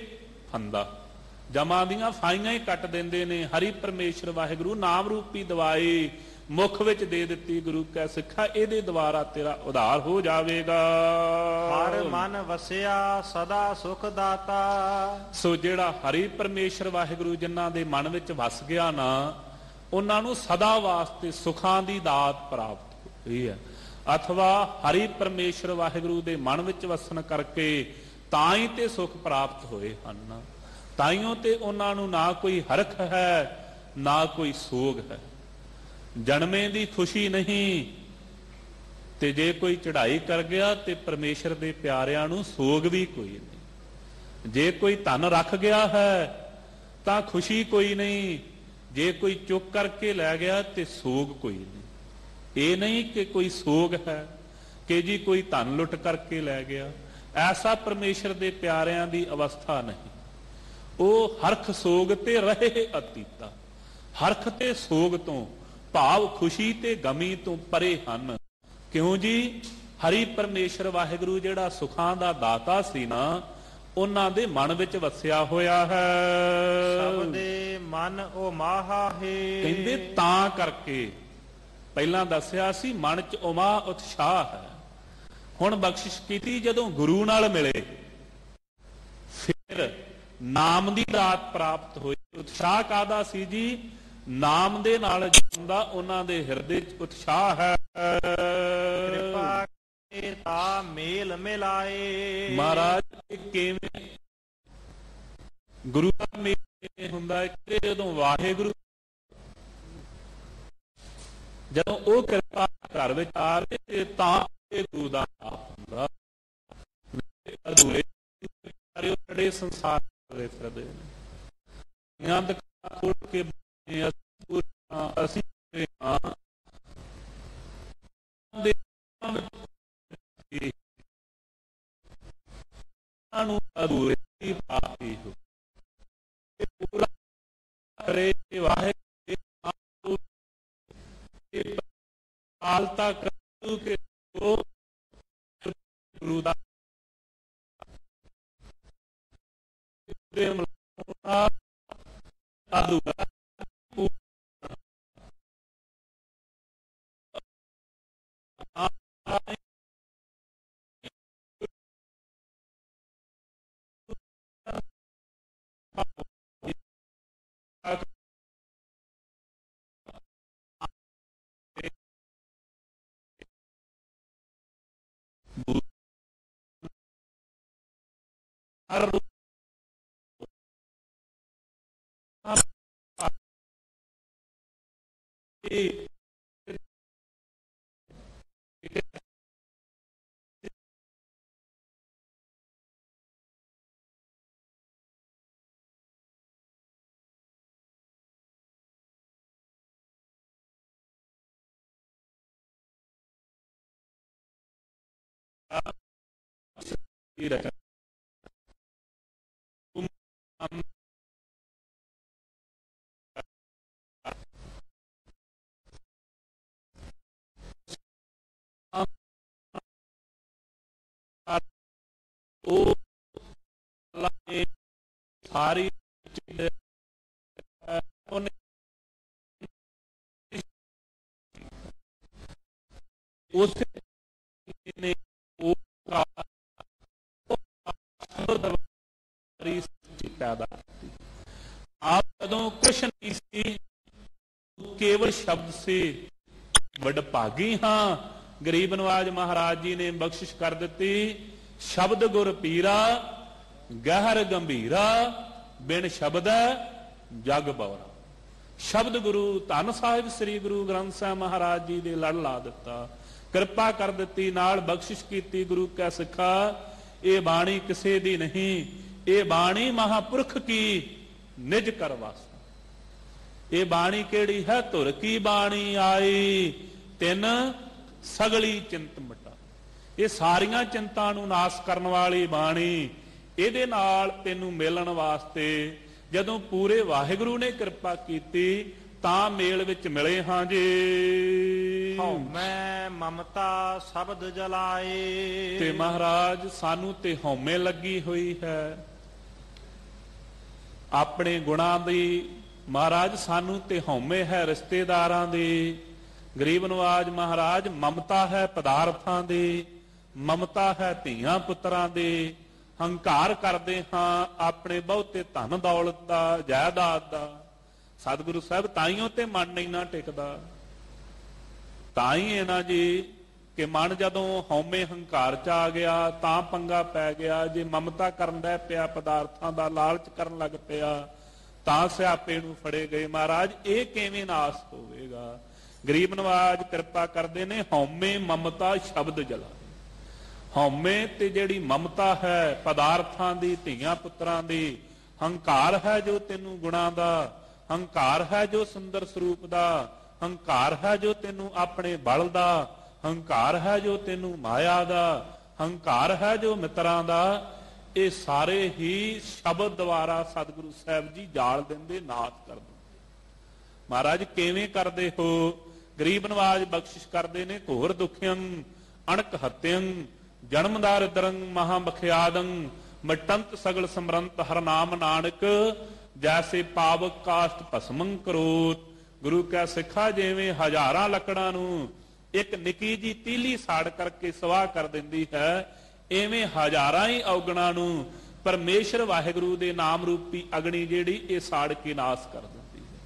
ਫੰਦਾ। ਜਮਾਂ ਦੀਆਂ ਫਾਈਆਂ ਹੀ ਕੱਟ ਦਿੰਦੇ ਨੇ। ਹਰੀ ਪਰਮੇਸ਼ਰ ਵਾਹਿਗੁਰੂ ਨਾਮ ਰੂਪੀ ਦਵਾਈ ਮੁਖ ਵਿੱਚ ਦੇ ਦਿੱਤੀ ਗੁਰੂ ਕਾ ਸਿੱਖਾ, ਇਹਦੇ ਦੁਆਰਾ ਤੇਰਾ ਉਧਾਰ ਹੋ ਜਾਵੇਗਾ। ਹਰ ਮਨ ਵਸਿਆ ਸਦਾ ਸੁਖ ਦਾਤਾ। ਸੋ ਜਿਹੜਾ ਹਰੀ ਪਰਮੇਸ਼ਰ ਵਾਹਿਗੁਰੂ ਜਿਨ੍ਹਾਂ ਦੇ ਮਨ ਵਿੱਚ ਵਸ ਗਿਆ ਨਾ, ਉਹਨਾਂ ਨੂੰ ਸਦਾ ਵਾਸਤੇ ਸੁਖਾਂ ਦੀ ਦਾਤ ਪ੍ਰਾਪਤ ਹੋਈ ਹੈ। ਅਥਵਾ ਹਰੀ ਪਰਮੇਸ਼ਰ ਵਾਹਿਗੁਰੂ ਦੇ ਮਨ ਵਿੱਚ ਵਸਣ ਕਰਕੇ ਤਾਂ ਹੀ ਤੇ ਸੁਖ ਪ੍ਰਾਪਤ ਹੋਏ ਹਨ। ਤਾਈਓ ਤੇ ਉਹਨਾਂ ਨੂੰ ਨਾ ਕੋਈ ਹਰਖ ਹੈ ਨਾ ਕੋਈ ਸੋਗ ਹੈ। ਜਨਮੇ ਦੀ ਖੁਸ਼ੀ ਨਹੀਂ, ਤੇ ਜੇ ਕੋਈ ਚੜ੍ਹਾਈ ਕਰ ਗਿਆ ਤੇ ਪਰਮੇਸ਼ਰ ਦੇ ਪਿਆਰਿਆਂ ਨੂੰ ਸੋਗ ਵੀ ਕੋਈ ਨਹੀਂ। ਜੇ ਕੋਈ ਧਨ ਰੱਖ ਗਿਆ ਹੈ ਤਾਂ ਖੁਸ਼ੀ ਕੋਈ ਨਹੀਂ, ਜੇ ਕੋਈ ਚੁੱਕ ਕਰਕੇ ਲੈ ਗਿਆ ਤੇ ਸੋਗ ਕੋਈ ਨਹੀਂ। ਇਹ ਨਹੀਂ ਕਿ ਕੋਈ ਸੋਗ ਹੈ ਕਿ ਜੀ ਕੋਈ ਧਨ ਲੁੱਟ ਕਰਕੇ ਲੈ ਗਿਆ। ਐਸਾ ਪਰਮੇਸ਼ਰ ਦੇ ਪਿਆਰਿਆਂ ਦੀ ਅਵਸਥਾ ਨਹੀਂ। ਉਹ ਹਰਖ ਸੋਗ ਤੇ ਰਹੇ ਅਤੀਤਾ। ਹਰਖ ਤੇ ਸੋਗ ਤੋਂ ਭਾਵ ਖੁਸ਼ੀ ਤੇ ਗਮੀ ਤੋਂ ਪਰੇ ਹਨ। ਕਿਉਂ ਜੀ? ਹਰੀ ਪਰਮੇਸ਼ਰ ਵਾਹਿਗੁਰੂ ਜਿਹੜਾ ਸੁਖਾਂ ਦਾ ਦਾਤਾ ਸੀ ਨਾ, ਉਹਨਾਂ ਦੇ ਮਨ ਵਿੱਚ ਵਸਿਆ ਹੋਇਆ ਹੈ। ਸਭ ਦੇ ਮਨ ਉਹ ਮਾਹਾ ਹੈ। ਕਹਿੰਦੇ ਤਾਂ ਕਰਕੇ ਪਹਿਲਾਂ ਦੱਸਿਆ ਸੀ ਮਨ 'ਚ ਉਮਾ ਉਤਸ਼ਾਹ ਹੈ। ਹੁਣ ਬਖਸ਼ਿਸ਼ ਕੀਤੀ ਜਦੋਂ ਗੁਰੂ ਨਾਲ ਮਿਲੇ ਫਿਰ ਨਾਮ ਦੀ ਦਾਤ ਪ੍ਰਾਪਤ ਹੋਈ। ਉਤਸ਼ਾਹ ਕਾਹਦਾ ਸੀ ਜੀ? ਨਾਮ ਦੇ ਨਾਲ ਜਾਂਦਾ ਉਹਨਾਂ ਦੇ ਹਿਰਦੇ 'ਚ ਉਤਸ਼ਾਹ ਹੈ। ਕਿਰਪਾ ਤਾ ਮੇਲ ਮਿਲਾਏ। ਮਹਾਰਾਜ ਕਿਵੇਂ ਗੁਰੂ ਦਾ ਮੇਲ ਹੁੰਦਾ ਹੈ? ਜਦੋਂ ਵਾਹਿਗੁਰੂ, ਜਦੋਂ ਉਹ ਕਿਰਪਾ ਘਰ ਵਿੱਚ ਆਵੇ ਤਾਂ ਇਹ ਗੁਰੂ ਦਾ ਹੁੰਦਾ। ਅਧੂਰੇ ਬੜੇ ਸੰਸਾਰ ਦੇ ਫਿਰਦੇ ਨੇ, ਅੰਧ ਖੋਲ ਕੇ ਅਸੀਂ ਨੂੰ ਅਧੂਰੇ ਹੀ ਪਾਪੀ ਹੋ ਪੂਰਾ ਕਰੇ ਵਾਹਿਗੁਰੂ ਆਲਤਾ ਕਰੂ ਕੇ ਉਹ ਗੁਰੂ ਦਾ ਅਧੂਰਾ ਸਾਰੀ ਉਸ ਨੇ आप ਜਦੋਂ ਕੁਛ ਨਹੀਂ ਸੀ, ਕੇਵਲ ਸ਼ਬਦ ਸੀ। ਵਡਭਾਗੀ ਹਾਂ, ਗਰੀਬ ਨਵਾਜ ਮਹਾਰਾਜ ਜੀ ਨੇ ਬਖਸ਼ਿਸ਼ ਕਰ ਦਿੱਤੀ। ਸ਼ਬਦ ਗੁਰ ਪੀਰਾ ਗਹਿਰ ਗੰਭੀਰਾ, ਬਿਨ ਸ਼ਬਦ ਜਗ ਬਵਰਾ। ਸ਼ਬਦ ਗੁਰੂ ਧੰਨ ਸਾਹਿਬ ਸ੍ਰੀ ਗੁਰੂ ਗ੍ਰੰਥ ਸਾਹਿਬ ਮਹਾਰਾਜ ਜੀ ਦੇ ਲੜ ਲਾ ਦਿੱਤਾ, ਕਿਰਪਾ ਕਰ ਦਿੱਤੀ, ਨਾਲ ਬਖਸ਼ਿਸ਼ ਕੀਤੀ। ਗੁਰੂ ਕੈ ਸਿੱਖਾ ਇਹ ਬਾਣੀ ਕਿਸੇ ਦੀ ਨਹੀਂ, ਇਹ ਬਾਣੀ ਮਹਾਪੁਰਖ ਕੀ ਨਿਜ ਕਰ ਵਾਸਾ। ਇਹ ਬਾਣੀ ਕਿਹੜੀ ਹੈ? ਧੁਰ ਕੀ ਬਾਣੀ ਆਈ, ਤਿੰਨ ਸਗਲੀ ਚਿੰਤ ਮਿਟਾ। ਇਹ ਸਾਰੀਆਂ ਚਿੰਤਾ ਨੂੰ ਨਾਸ ਕਰਨ ਵਾਲੀ ਬਾਣੀ, ਇਹਦੇ ਨਾਲ ਤੈਨੂੰ ਮਿਲਣ ਵਾਸਤੇ ਜਦੋਂ ਪੂਰੇ ਵਾਹਿਗੁਰੂ ਨੇ ਕਿਰਪਾ ਕੀਤੀ ਤਾਂ ਮੇਲ ਵਿੱਚ ਮਿਲੇ ਹਾਂ ਜੀ। ਹਉਮੈ ਮਮਤਾ ਸ਼ਬਦ ਜਲਾਏ। ਤੇ ਮਹਾਰਾਜ ਸਾਨੂੰ ਤੇ ਹਉਮੈ ਲੱਗੀ ਹੋਈ ਹੈ ਆਪਣੇ ਗੁਣਾਂ ਦੀ। ਮਹਾਰਾਜ ਸਾਨੂੰ ਤੇ ਹਉਮੈ ਹੈ ਰਿਸ਼ਤੇਦਾਰਾਂ ਦੀ। ਗਰੀਬ ਨਵਾਜ ਮਹਾਰਾਜ ਮਮਤਾ ਹੈ ਪਦਾਰਥਾਂ ਦੀ, ਮਮਤਾ ਹੈ ਧੀਆਂ ਪੁੱਤਰਾਂ ਦੀ। ਹੰਕਾਰ ਕਰਦੇ ਹਾਂ ਆਪਣੇ ਬਹੁਤੇ ਧਨ ਦੌਲਤ ਦਾ, ਜਾਇਦਾਦ ਦਾ। ਸਤਿਗੁਰੂ ਸਾਹਿਬ ਤਾਈਓ ਤੇ ਮਨ ਨਹੀਂ ਨਾ ਟਿਕਦਾ। ਤਾਂ ਹੀ ਹੈ ਨਾ ਜੀ ਕਿ ਮਨ ਜਦੋਂ ਹਉਮੈ ਹੰਕਾਰ ਚ ਆ ਗਿਆ ਤਾਂ ਪੰਗਾ ਪੈ ਗਿਆ। ਜੇ ਮਮਤਾ ਕਰਨ ਲੱਗ ਪਿਆ, ਪਦਾਰਥਾਂ ਦਾ ਲਾਲਚ ਕਰਨ ਲੱਗ ਪਿਆ ਤਾਂ ਸਿਆਪੇ ਨੂੰ ਫੜੇ ਗਏ। ਮਹਾਰਾਜ ਇਹ ਕਿਵੇਂ ਨਾਸ ਹੋਵੇਗਾ? ਗਰੀਬ ਨਵਾਜ ਕਿਰਪਾ ਕਰਦੇ ਨੇ, ਹਉਮੈ ਮਮਤਾ ਸ਼ਬਦ ਜਲਾ। ਹਉਮੈ ਤੇ ਜਿਹੜੀ ਮਮਤਾ ਹੈ ਪਦਾਰਥਾਂ ਦੀ, ਧੀਆਂ ਪੁੱਤਰਾਂ ਦੀ, ਹੰਕਾਰ ਹੈ ਜੋ ਤੈਨੂੰ ਗੁਣਾਂ ਦਾ, ਹੰਕਾਰ ਹੈ ਜੋ ਸੁੰਦਰ ਸਰੂਪ ਦਾ, ਹੰਕਾਰ ਹੈ ਜੋ ਤੈਨੂੰ ਆਪਣੇ ਬਲ ਦਾ, ਹੰਕਾਰ ਹੈ ਜੋ ਤੈਨੂੰ ਮਾਇਆ ਦਾ, ਹੰਕਾਰ ਹੈ ਜੋ ਮਿੱਤਰਾਂ ਦਾ। ਇਹ ਸਾਰੇ ਹੀ ਸ਼ਬਦ ਦੁਆਰਾ ਸਤਿਗੁਰੂ ਸਾਹਿਬ ਜੀ ਜਾਲ ਦਿੰਦੇ, ਨਾਸ ਕਰ ਦਿੰਦੇ। ਮਹਾਰਾਜ ਕਿਵੇਂ ਕਰਦੇ ਹੋ? ਗਰੀਬ ਨਵਾਜ ਬਖਸ਼ਿਸ਼ ਕਰਦੇ ਨੇ। ਘੋਰ ਦੁਖਿਅੰ ਅਣਕ ਹਤਿਅੰ ਜਨਮ ਦਾਰਿਦਰੰ ਮਹਾ ਬਖਿਆਦੰ ਮਟੰਤ ਸਗਲ ਸਮਰੰਤ ਹਰ ਨਾਮ ਨਾਨਕ ਜੈਸੇ ਪਾਵਕ ਕਾਸ਼ਟ ਭਸਮੰ ਕਰੋਤ। ਗੁਰੂ ਕਾ ਸਿੱਖਾ ਜਿਵੇਂ ਹਜ਼ਾਰਾਂ ਲੱਕੜਾਂ ਨੂੰ ਇੱਕ ਨਿੱਕੀ ਜੀ ਤੀਲੀ ਸਾੜ ਕਰਕੇ ਸਵਾਹ ਕਰ ਦਿੰਦੀ ਹੈ, ਐਵੇਂ ਹਜ਼ਾਰਾਂ ਹੀ ਔਗਣਾਂ ਨੂੰ ਪਰਮੇਸ਼ਰ ਵਾਹਿਗੁਰੂ ਦੇ ਨਾਮ ਰੂਪੀ ਅਗਨੀ ਜਿਹੜੀ ਇਹ ਸਾੜ ਕੇ ਨਾਸ ਕਰ ਦਿੰਦੀ ਹੈ।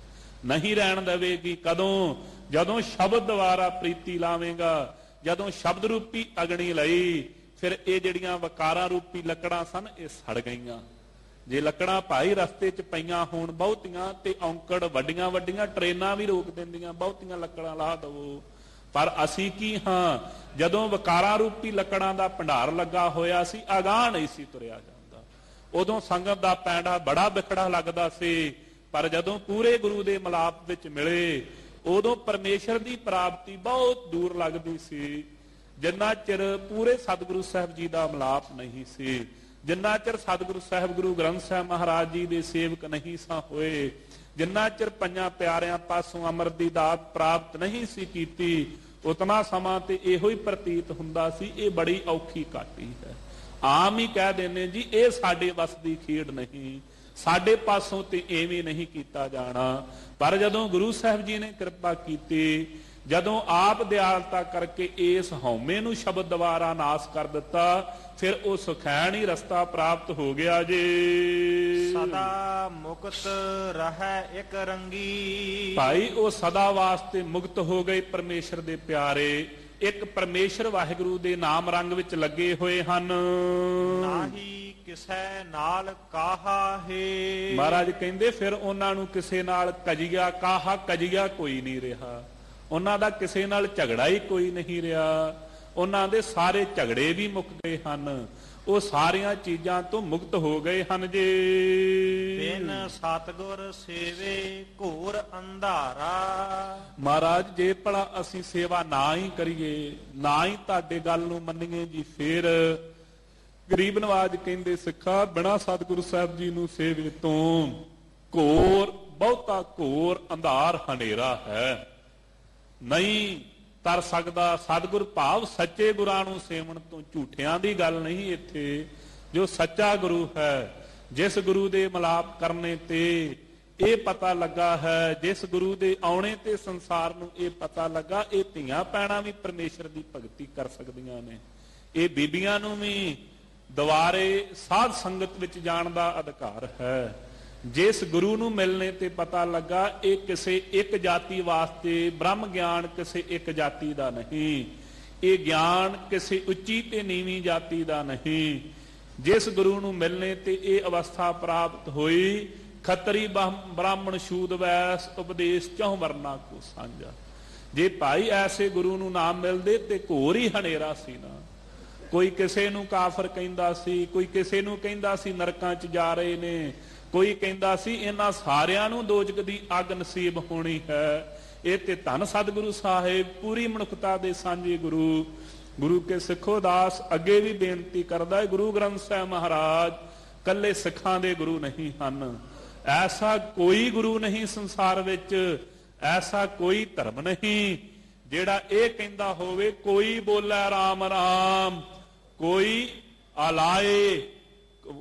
ਨਹੀਂ ਰਹਿਣ ਦੇਵੇਗੀ। ਕਦੋਂ? ਜਦੋਂ ਸ਼ਬਦ ਦੁਆਰਾ ਪ੍ਰੀਤੀ ਲਾਵੇਂਗਾ, ਜਦੋਂ ਸ਼ਬਦ ਰੂਪੀ ਅਗਨੀ ਲਈ, ਫਿਰ ਇਹ ਜਿਹੜੀਆਂ ਵਕਾਰਾਂ ਰੂਪੀ ਲੱਕੜਾਂ ਸਨ ਇਹ ਸੜ ਗਈਆਂ। ਜੇ ਲੱਕੜਾਂ ਭਾਈ ਰਸਤੇ 'ਚ ਪਈਆਂ ਹੋਣ ਬਹੁਤੀਆਂ ਤੇ ਔਂਕੜ ਵੱਡੀਆਂ ਵੱਡੀਆਂ ਟ੍ਰੇਨਾਂ ਵੀ ਰੋਕ ਦਿੰਦੀਆਂ, ਬਹੁਤੀਆਂ ਲੱਕੜਾਂ ਲਾਹ ਦਵੋ। ਪਰ ਅਸੀਂ ਕੀ ਹਾਂ? ਜਦੋਂ ਵਕਾਰਾਂ ਰੂਪੀ ਲੱਕੜਾਂ ਦਾ ਭੰਡਾਰ ਲੱਗਾ ਹੋਇਆ ਸੀ, ਅਗਾਂਹ ਨਹੀਂ ਸੀ ਤੁਰਿਆ ਜਾਂਦਾ। ਉਦੋਂ ਸੰਗਤ ਦਾ ਪੈਂਡਾ ਬੜਾ ਵਿਖੜਾ ਲੱਗਦਾ ਸੀ। ਪਰ ਜਦੋਂ ਪੂਰੇ ਗੁਰੂ ਦੇ ਮਿਲਾਪ ਵਿੱਚ ਮਿਲੇ, ਉਦੋਂ ਪਰਮੇਸ਼ਰ ਦੀ ਪ੍ਰਾਪਤੀ ਬਹੁਤ ਦੂਰ ਲੱਗਦੀ ਸੀ। ਜਿੰਨਾ ਚਿਰ ਪੂਰੇ ਸਤਿਗੁਰੂ ਸਾਹਿਬ ਜੀ ਦਾ ਮਿਲਾਪ ਨਹੀਂ ਸੀ, ਜਿੰਨਾ ਚਿਰ ਸਤਿਗੁਰੂ ਸਾਹਿਬ ਗੁਰੂ ਗ੍ਰੰਥ ਸਾਹਿਬ ਮਹਾਰਾਜ ਜੀ ਦੇ ਸੇਵਕ ਨਹੀਂ ਸਾਂ ਹੋਏ, ਜਿੰਨਾ ਚਿਰ ਪੰਜਾਂ ਪਿਆਰਿਆਂ ਪਾਸੋਂ ਅੰਮ੍ਰਿਤ ਦੀ ਦਾਤ ਪ੍ਰਾਪਤ ਨਹੀਂ ਸੀ ਕੀਤੀ, ਉਤਨਾ ਸਮਾਂ ਤੇ ਇਹੋ ਹੀ ਪ੍ਰਤੀਤ ਹੁੰਦਾ ਸੀ ਇਹ ਬੜੀ ਔਖੀ ਘਾਟੀ ਹੈ। ਆਮ ਹੀ ਕਹਿ ਦਿੰਦੇ ਜੀ ਇਹ ਸਾਡੇ ਵੱਸ ਦੀ ਖੇਡ ਨਹੀਂ, ਸਾਡੇ ਪਾਸੋਂ ਤੇ ਐਵੇਂ ਨਹੀਂ ਕੀਤਾ ਜਾਣਾ। ਪਰ ਜਦੋਂ ਗੁਰੂ ਸਾਹਿਬ ਜੀ ਨੇ ਕਿਰਪਾ ਕੀਤੀ, ਜਦੋਂ ਆਪ ਦਿਆਲਤਾ ਕਰਕੇ ਇਸ ਹਉਮੈ ਨੂੰ ਸ਼ਬਦ ਦੁਆਰਾ ਨਾਸ ਕਰ ਦਿੱਤਾ, ਫਿਰ ਉਹ ਸੁਖੈਨ ਹੀ ਰਸਤਾ ਪ੍ਰਾਪਤ ਹੋ ਗਿਆ ਜੀ। ਸਦਾ ਮੁਕਤ ਰਹਿ ਇੱਕ ਰੰਗੀ। ਭਾਈ ਉਹ ਸਦਾ ਵਾਸਤੇ ਮੁਕਤ ਹੋ ਗਏ ਪਰਮੇਸ਼ਰ ਦੇ ਪਿਆਰੇ, ਇੱਕ ਪਰਮੇਸ਼ਰ ਵਾਹਿਗੁਰੂ ਦੇ ਨਾਮ ਰੰਗ ਵਿੱਚ ਲੱਗੇ ਹੋਏ ਹਨ। ਨਾਹੀ ਕਿਸੇ ਨਾਲ ਕਾਹਾ ਹੈ। ਮਹਾਰਾਜ ਕਹਿੰਦੇ ਫਿਰ ਉਹਨਾਂ ਨੂੰ ਕਿਸੇ ਨਾਲ ਕਜੀਆ ਕਾਹਾ ਕਜੀਆ ਕੋਈ ਨਹੀਂ ਰਿਹਾ, ਉਹਨਾਂ ਦਾ ਕਿਸੇ ਨਾਲ ਝਗੜਾ ਹੀ ਕੋਈ ਨਹੀਂ ਰਿਹਾ। ਉਹਨਾਂ ਦੇ ਸਾਰੇ ਝਗੜੇ ਵੀ ਮੁੱਕ ਗਏ ਹਨ, ਉਹ ਸਾਰੀਆਂ ਚੀਜ਼ਾਂ ਤੋਂ ਮੁਕਤ ਹੋ ਗਏ ਹਨ ਜੀ। ਬਿਨ ਸਤਿਗੁਰ ਸੇਵੇ ਘੋਰ ਅੰਧਾਰਾ। ਮਹਾਰਾਜ ਜੇ ਭਲਾ ਅਸੀਂ ਸੇਵਾ ਨਾ ਹੀ ਕਰੀਏ, ਨਾ ਹੀ ਤੁਹਾਡੇ ਗੱਲ ਨੂੰ ਮੰਨੀਏ ਜੀ, ਫਿਰ ਗਰੀਬ ਨਵਾਜ ਕਹਿੰਦੇ ਸਿੱਖਾ ਬਿਨਾਂ ਸਤਿਗੁਰੂ ਸਾਹਿਬ ਜੀ ਨੂੰ ਸੇਵੇ ਤੋਂ ਘੋਰ ਬਹੁਤਾ ਘੋਰ ਅੰਧਾਰ ਹਨੇਰਾ ਹੈ, ਨਹੀਂ ਤਰ ਸਕਦਾ। ਸਤਿਗੁਰ ਭਾਵ ਸੱਚੇ ਗੁਰਾਂ ਨੂੰ ਸੇਵਣ ਤੋਂ, ਝੂਠਿਆਂ ਦੀ ਗੱਲ ਨਹੀਂ ਇੱਥੇ। ਜੋ ਸੱਚਾ ਗੁਰੂ ਹੈ, ਜਿਸ ਗੁਰੂ ਦੇ ਮਿਲਾਪ ਕਰਨੇ ਤੇ ਇਹ ਪਤਾ ਲੱਗਾ ਹੈ, ਜਿਸ ਗੁਰੂ ਦੇ ਆਉਣੇ ਤੇ ਸੰਸਾਰ ਨੂੰ ਇਹ ਪਤਾ ਲੱਗਾ, ਇਹ ਧੀਆਂ ਭੈਣਾਂ ਵੀ ਪਰਮੇਸ਼ਰ ਦੀ ਭਗਤੀ ਕਰ ਸਕਦੀਆਂ ਨੇ। ਇਹ ਬੀਬੀਆਂ ਨੂੰ ਵੀ ਦੁਆਰੇ ਸਾਧ ਸੰਗਤ ਵਿੱਚ ਜਾਣ ਦਾ ਅਧਿਕਾਰ ਹੈ। ਜਿਸ ਗੁਰੂ ਨੂੰ ਮਿਲਣੇ ਤੇ ਪਤਾ ਲੱਗਾ ਇਹ ਕਿਸੇ ਇੱਕ ਜਾਤੀ ਵਾਸਤੇ ਬ੍ਰਹਮ ਗਿਆਨ ਕਿਸੇ ਇੱਕ ਜਾਤੀ ਦਾ ਨਹੀਂ, ਇਹ ਗਿਆਨ ਕਿਸੇ ਉੱਚੀ ਤੇ ਨੀਵੀਂ ਜਾਤੀ ਦਾ ਨਹੀਂ। ਜਿਸ ਗੁਰੂ ਨੂੰ ਮਿਲਣੇ ਤੇ ਇਹ ਅਵਸਥਾ ਪ੍ਰਾਪਤ ਹੋਈ, ਖੱਤਰੀ ਬ੍ਰਾਹਮਣ ਸ਼ੂਦ ਵੈਸ ਉਪਦੇਸ਼ ਚਹੁ ਵਰਨਾ ਕੋ ਸਾਂਝਾ। ਜੇ ਭਾਈ ਐਸੇ ਗੁਰੂ ਨੂੰ ਨਾ ਮਿਲਦੇ ਤੇ ਘੋਰ ਹੀ ਹਨੇਰਾ ਸੀ ਨਾ। ਕੋਈ ਕਿਸੇ ਨੂੰ ਕਾਫਰ ਕਹਿੰਦਾ ਸੀ, ਕੋਈ ਕਿਸੇ ਨੂੰ ਕਹਿੰਦਾ ਸੀ ਨਰਕਾਂ 'ਚ ਜਾ ਰਹੇ ਨੇ, ਕੋਈ ਕਹਿੰਦਾ ਸੀ ਇਹਨਾਂ ਸਾਰਿਆਂ ਨੂੰ ਦੋਜ਼ਖ ਦੀ ਅੱਗ ਨਸੀਬ ਹੋਣੀ ਹੈ। ਇਹ ਤੇ ਧੰਨ ਸਤਿਗੁਰੂ ਸਾਹਿਬ ਪੂਰੀ ਮਨੁੱਖਤਾ ਦੇ ਸਾਂਝੇ ਗੁਰੂ। ਗੁਰੂ ਕੇ ਸਿੱਖੋ ਦਾਸ ਅੱਗੇ ਵੀ ਬੇਨਤੀ ਕਰਦਾ ਹੈ, ਗੁਰੂ ਗ੍ਰੰਥ ਸਾਹਿਬ ਮਹਾਰਾਜ ਕੱਲੇ ਸਿੱਖਾਂ ਦੇ ਗੁਰੂ ਨਹੀਂ ਹਨ। ਐਸਾ ਕੋਈ ਗੁਰੂ ਨਹੀਂ ਸੰਸਾਰ ਵਿੱਚ, ਐਸਾ ਕੋਈ ਧਰਮ ਨਹੀਂ ਜਿਹੜਾ ਇਹ ਕਹਿੰਦਾ ਹੋਵੇ ਕੋਈ ਬੋਲੇ ਰਾਮ ਰਾਮ, ਕੋਈ ਆਲਾਏ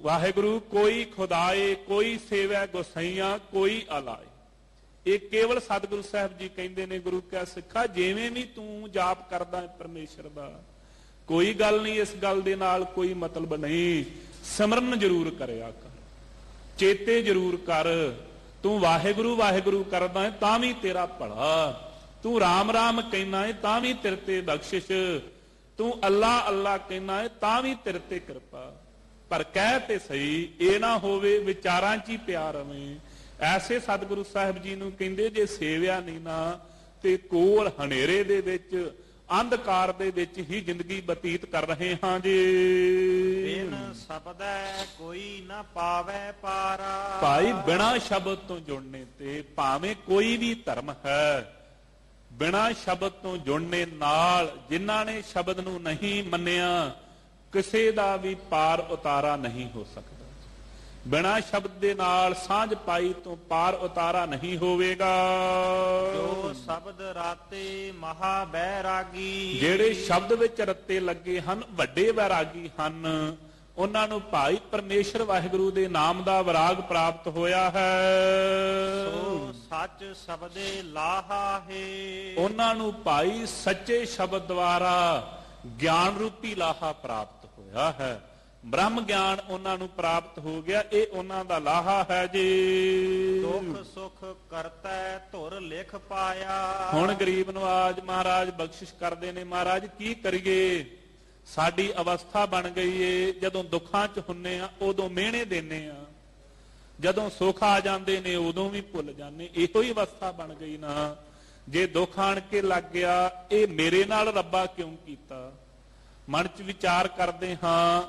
ਵਾਹਿਗੁਰੂ, ਕੋਈ ਖੁਦਾਏ, ਕੋਈ ਸੇਵੈ ਗੁਸਾਈਆਂ, ਕੋਈ ਆਲਾਏ। ਇਹ ਕੇਵਲ ਸਤਿਗੁਰੂ ਸਾਹਿਬ ਜੀ ਕਹਿੰਦੇ ਨੇ, ਗੁਰੂ ਕਾ ਸਿੱਖਾ ਜਿਵੇਂ ਵੀ ਤੂੰ ਜਾਪ ਕਰਦਾ ਹੈ ਪਰਮੇਸ਼ਰ ਦਾ, ਕੋਈ ਗੱਲ ਨਹੀਂ, ਇਸ ਗੱਲ ਦੇ ਨਾਲ ਕੋਈ ਮਤਲਬ ਨਹੀਂ। ਸਿਮਰਨ ਜ਼ਰੂਰ ਕਰਿਆ ਕਰ, ਚੇਤੇ ਜ਼ਰੂਰ ਕਰ। ਤੂੰ ਵਾਹਿਗੁਰੂ ਵਾਹਿਗੁਰੂ ਕਰਦਾ ਹੈ ਤਾਂ ਵੀ ਤੇਰਾ ਭਲਾ, ਤੂੰ ਰਾਮ ਰਾਮ ਕਹਿਣਾ ਹੈ ਤਾਂ ਵੀ ਤੇਰੇ ਤੇ ਬਖਸ਼ਿਸ਼, ਤੂੰ ਅੱਲਾ ਅੱਲਾ ਕਹਿਣਾ ਹੈ ਤਾਂ ਵੀ ਤੇਰੇ ਤੇ ਕਿਰਪਾ। ਪਰ ਕਹਿ ਤੇ ਸਹੀ, ਇਹ ਨਾ ਹੋਵੇ ਵਿਚਾਰਾਂ 'ਚ ਹੀ ਪਿਆ ਰਵੇਂ। ਐਸੇ ਸਤਿਗੁਰੂ ਸਾਹਿਬ ਜੀ ਨੂੰ ਕਹਿੰਦੇ ਜੇ ਸੇਵਿਆ ਨਹੀਂ ਨਾ ਤੇ ਕੋਲ ਹਨੇਰੇ ਦੇ ਵਿੱਚ, ਅੰਧਕਾਰ ਦੇ ਵਿੱਚ ਹੀ ਜ਼ਿੰਦਗੀ ਬਤੀਤ ਕਰ ਰਹੇ ਹਾਂ ਜੀ। ਬਿਨ ਸ਼ਬਦੈ ਕੋਈ ਨਾ ਪਾਵੈ ਪਾਰਾ। ਭਾਈ ਬਿਨਾਂ ਸ਼ਬਦ ਤੋਂ ਜੁੜਨੇ ਤੇ ਭਾਵੇਂ ਕੋਈ ਵੀ ਧਰਮ ਹੈ, ਬਿਨਾਂ ਸ਼ਬਦ ਤੋਂ ਜੁੜਨੇ ਨਾਲ ਜਿਨ੍ਹਾਂ ਨੇ ਸ਼ਬਦ ਨੂੰ ਨਹੀਂ ਮੰਨਿਆ, ਕਿਸੇ ਦਾ ਵੀ ਪਾਰ ਉਤਾਰਾ ਨਹੀਂ ਹੋ ਸਕਦਾ। ਬਿਨਾਂ ਸ਼ਬਦ ਦੇ ਨਾਲ ਸਾਂਝ ਪਾਈ ਤੋਂ ਪਾਰ ਉਤਾਰਾ ਨਹੀਂ ਹੋਵੇਗਾ। ਜੋ ਸ਼ਬਦ ਰਾਤੇ ਮਹਾ ਬੈਰਾਗੀ, ਜਿਹੜੇ ਸ਼ਬਦ ਵਿੱਚ ਰੱਤੇ ਲੱਗੇ ਹਨ ਵੱਡੇ ਵੈਰਾਗੀ ਹਨ, ਉਹਨਾਂ ਨੂੰ ਭਾਈ ਪਰਮੇਸ਼ਰ ਵਾਹਿਗੁਰੂ ਦੇ ਨਾਮ ਦਾ ਵਿਰਾਗ ਪ੍ਰਾਪਤ ਹੋਇਆ ਹੈ। ਸੋ ਸੱਚ ਸ਼ਬਦੇ ਲਾਹਾ ਹੈ, ਉਹਨਾਂ ਨੂੰ ਭਾਈ ਸੱਚੇ ਸ਼ਬਦ ਦੁਆਰਾ ਗਿਆਨ ਰੂਪੀ ਲਾਹਾ ਪ੍ਰਾਪਤ ਹੋਇਆ ਹੈ। ਬ੍ਰਹਮ ਗਿਆਨ ਉਹਨਾਂ ਨੂੰ ਪ੍ਰਾਪਤ ਹੋ ਗਿਆ, ਇਹ ਉਹਨਾਂ ਦਾ ਲਾਹਾ ਹੈ ਜੀ। ਦੁੱਖ ਸੁਖ ਕਰਤੈ ਧੁਰ ਲਿਖ ਪਾਇਆ। ਹੁਣ ਗਰੀਬ ਨਵਾਜ ਮਹਾਰਾਜ ਬਖਸ਼ਿਸ਼ ਕਰਦੇ ਨੇ, ਮਹਾਰਾਜ ਕੀ ਕਰੀਏ, ਸਾਡੀ ਅਵਸਥਾ ਬਣ ਗਈ ਏ ਜਦੋਂ ਦੁੱਖਾਂ 'ਚ ਹੁੰਨੇ ਆ ਉਦੋਂ ਮਿਹਣੇ ਦੇਨੇ ਆ, ਜਦੋਂ ਸੁੱਖ ਆ ਜਾਂਦੇ ਨੇ ਉਦੋਂ ਵੀ ਭੁੱਲ ਜਾਂਦੇ। ਇਹੋ ਹੀ ਅਵਸਥਾ ਬਣ ਗਈ ਨਾ। ਜੇ ਦੁੱਖ ਆਣ ਕੇ ਲੱਗ ਗਿਆ, ਇਹ ਮੇਰੇ ਨਾਲ ਰੱਬਾ ਕਿਉਂ ਕੀਤਾ? ਮਨ 'ਚ ਵਿਚਾਰ ਕਰਦੇ ਹਾਂ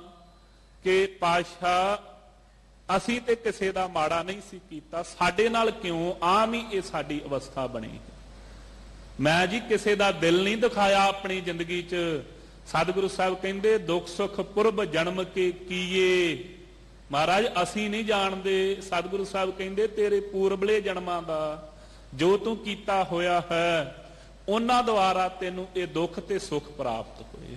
ਕਿ ਪਾਤਸ਼ਾਹ ਅਸੀਂ ਤੇ ਕਿਸੇ ਦਾ ਮਾੜਾ ਨਹੀਂ ਸੀ ਕੀਤਾ, ਸਾਡੇ ਨਾਲ ਕਿਉਂ ਆਮ ਹੀ ਇਹ ਸਾਡੀ ਅਵਸਥਾ ਬਣੀ। ਮੈਂ ਜੀ ਕਿਸੇ ਦਾ ਦਿਲ ਨਹੀਂ ਦਿਖਾਇਆ ਆਪਣੀ ਜ਼ਿੰਦਗੀ 'ਚ। ਸਤਿਗੁਰੂ ਸਾਹਿਬ ਕਹਿੰਦੇ ਦੁੱਖ ਸੁੱਖ ਪੁਰਬ ਜਨਮ ਕੇ ਕੀਏ। ਮਹਾਰਾਜ ਅਸੀਂ ਨਹੀਂ ਜਾਣਦੇ। ਸਤਿਗੁਰੂ ਸਾਹਿਬ ਕਹਿੰਦੇ ਤੇਰੇ ਪੂਰਬਲੇ ਜਨਮਾਂ ਦਾ ਜੋ ਤੂੰ ਕੀਤਾ ਹੋਇਆ ਹੈ, ਉਹਨਾਂ ਦੁਆਰਾ ਤੈਨੂੰ ਇਹ ਦੁੱਖ ਤੇ ਸੁੱਖ ਪ੍ਰਾਪਤ ਹੋਏ।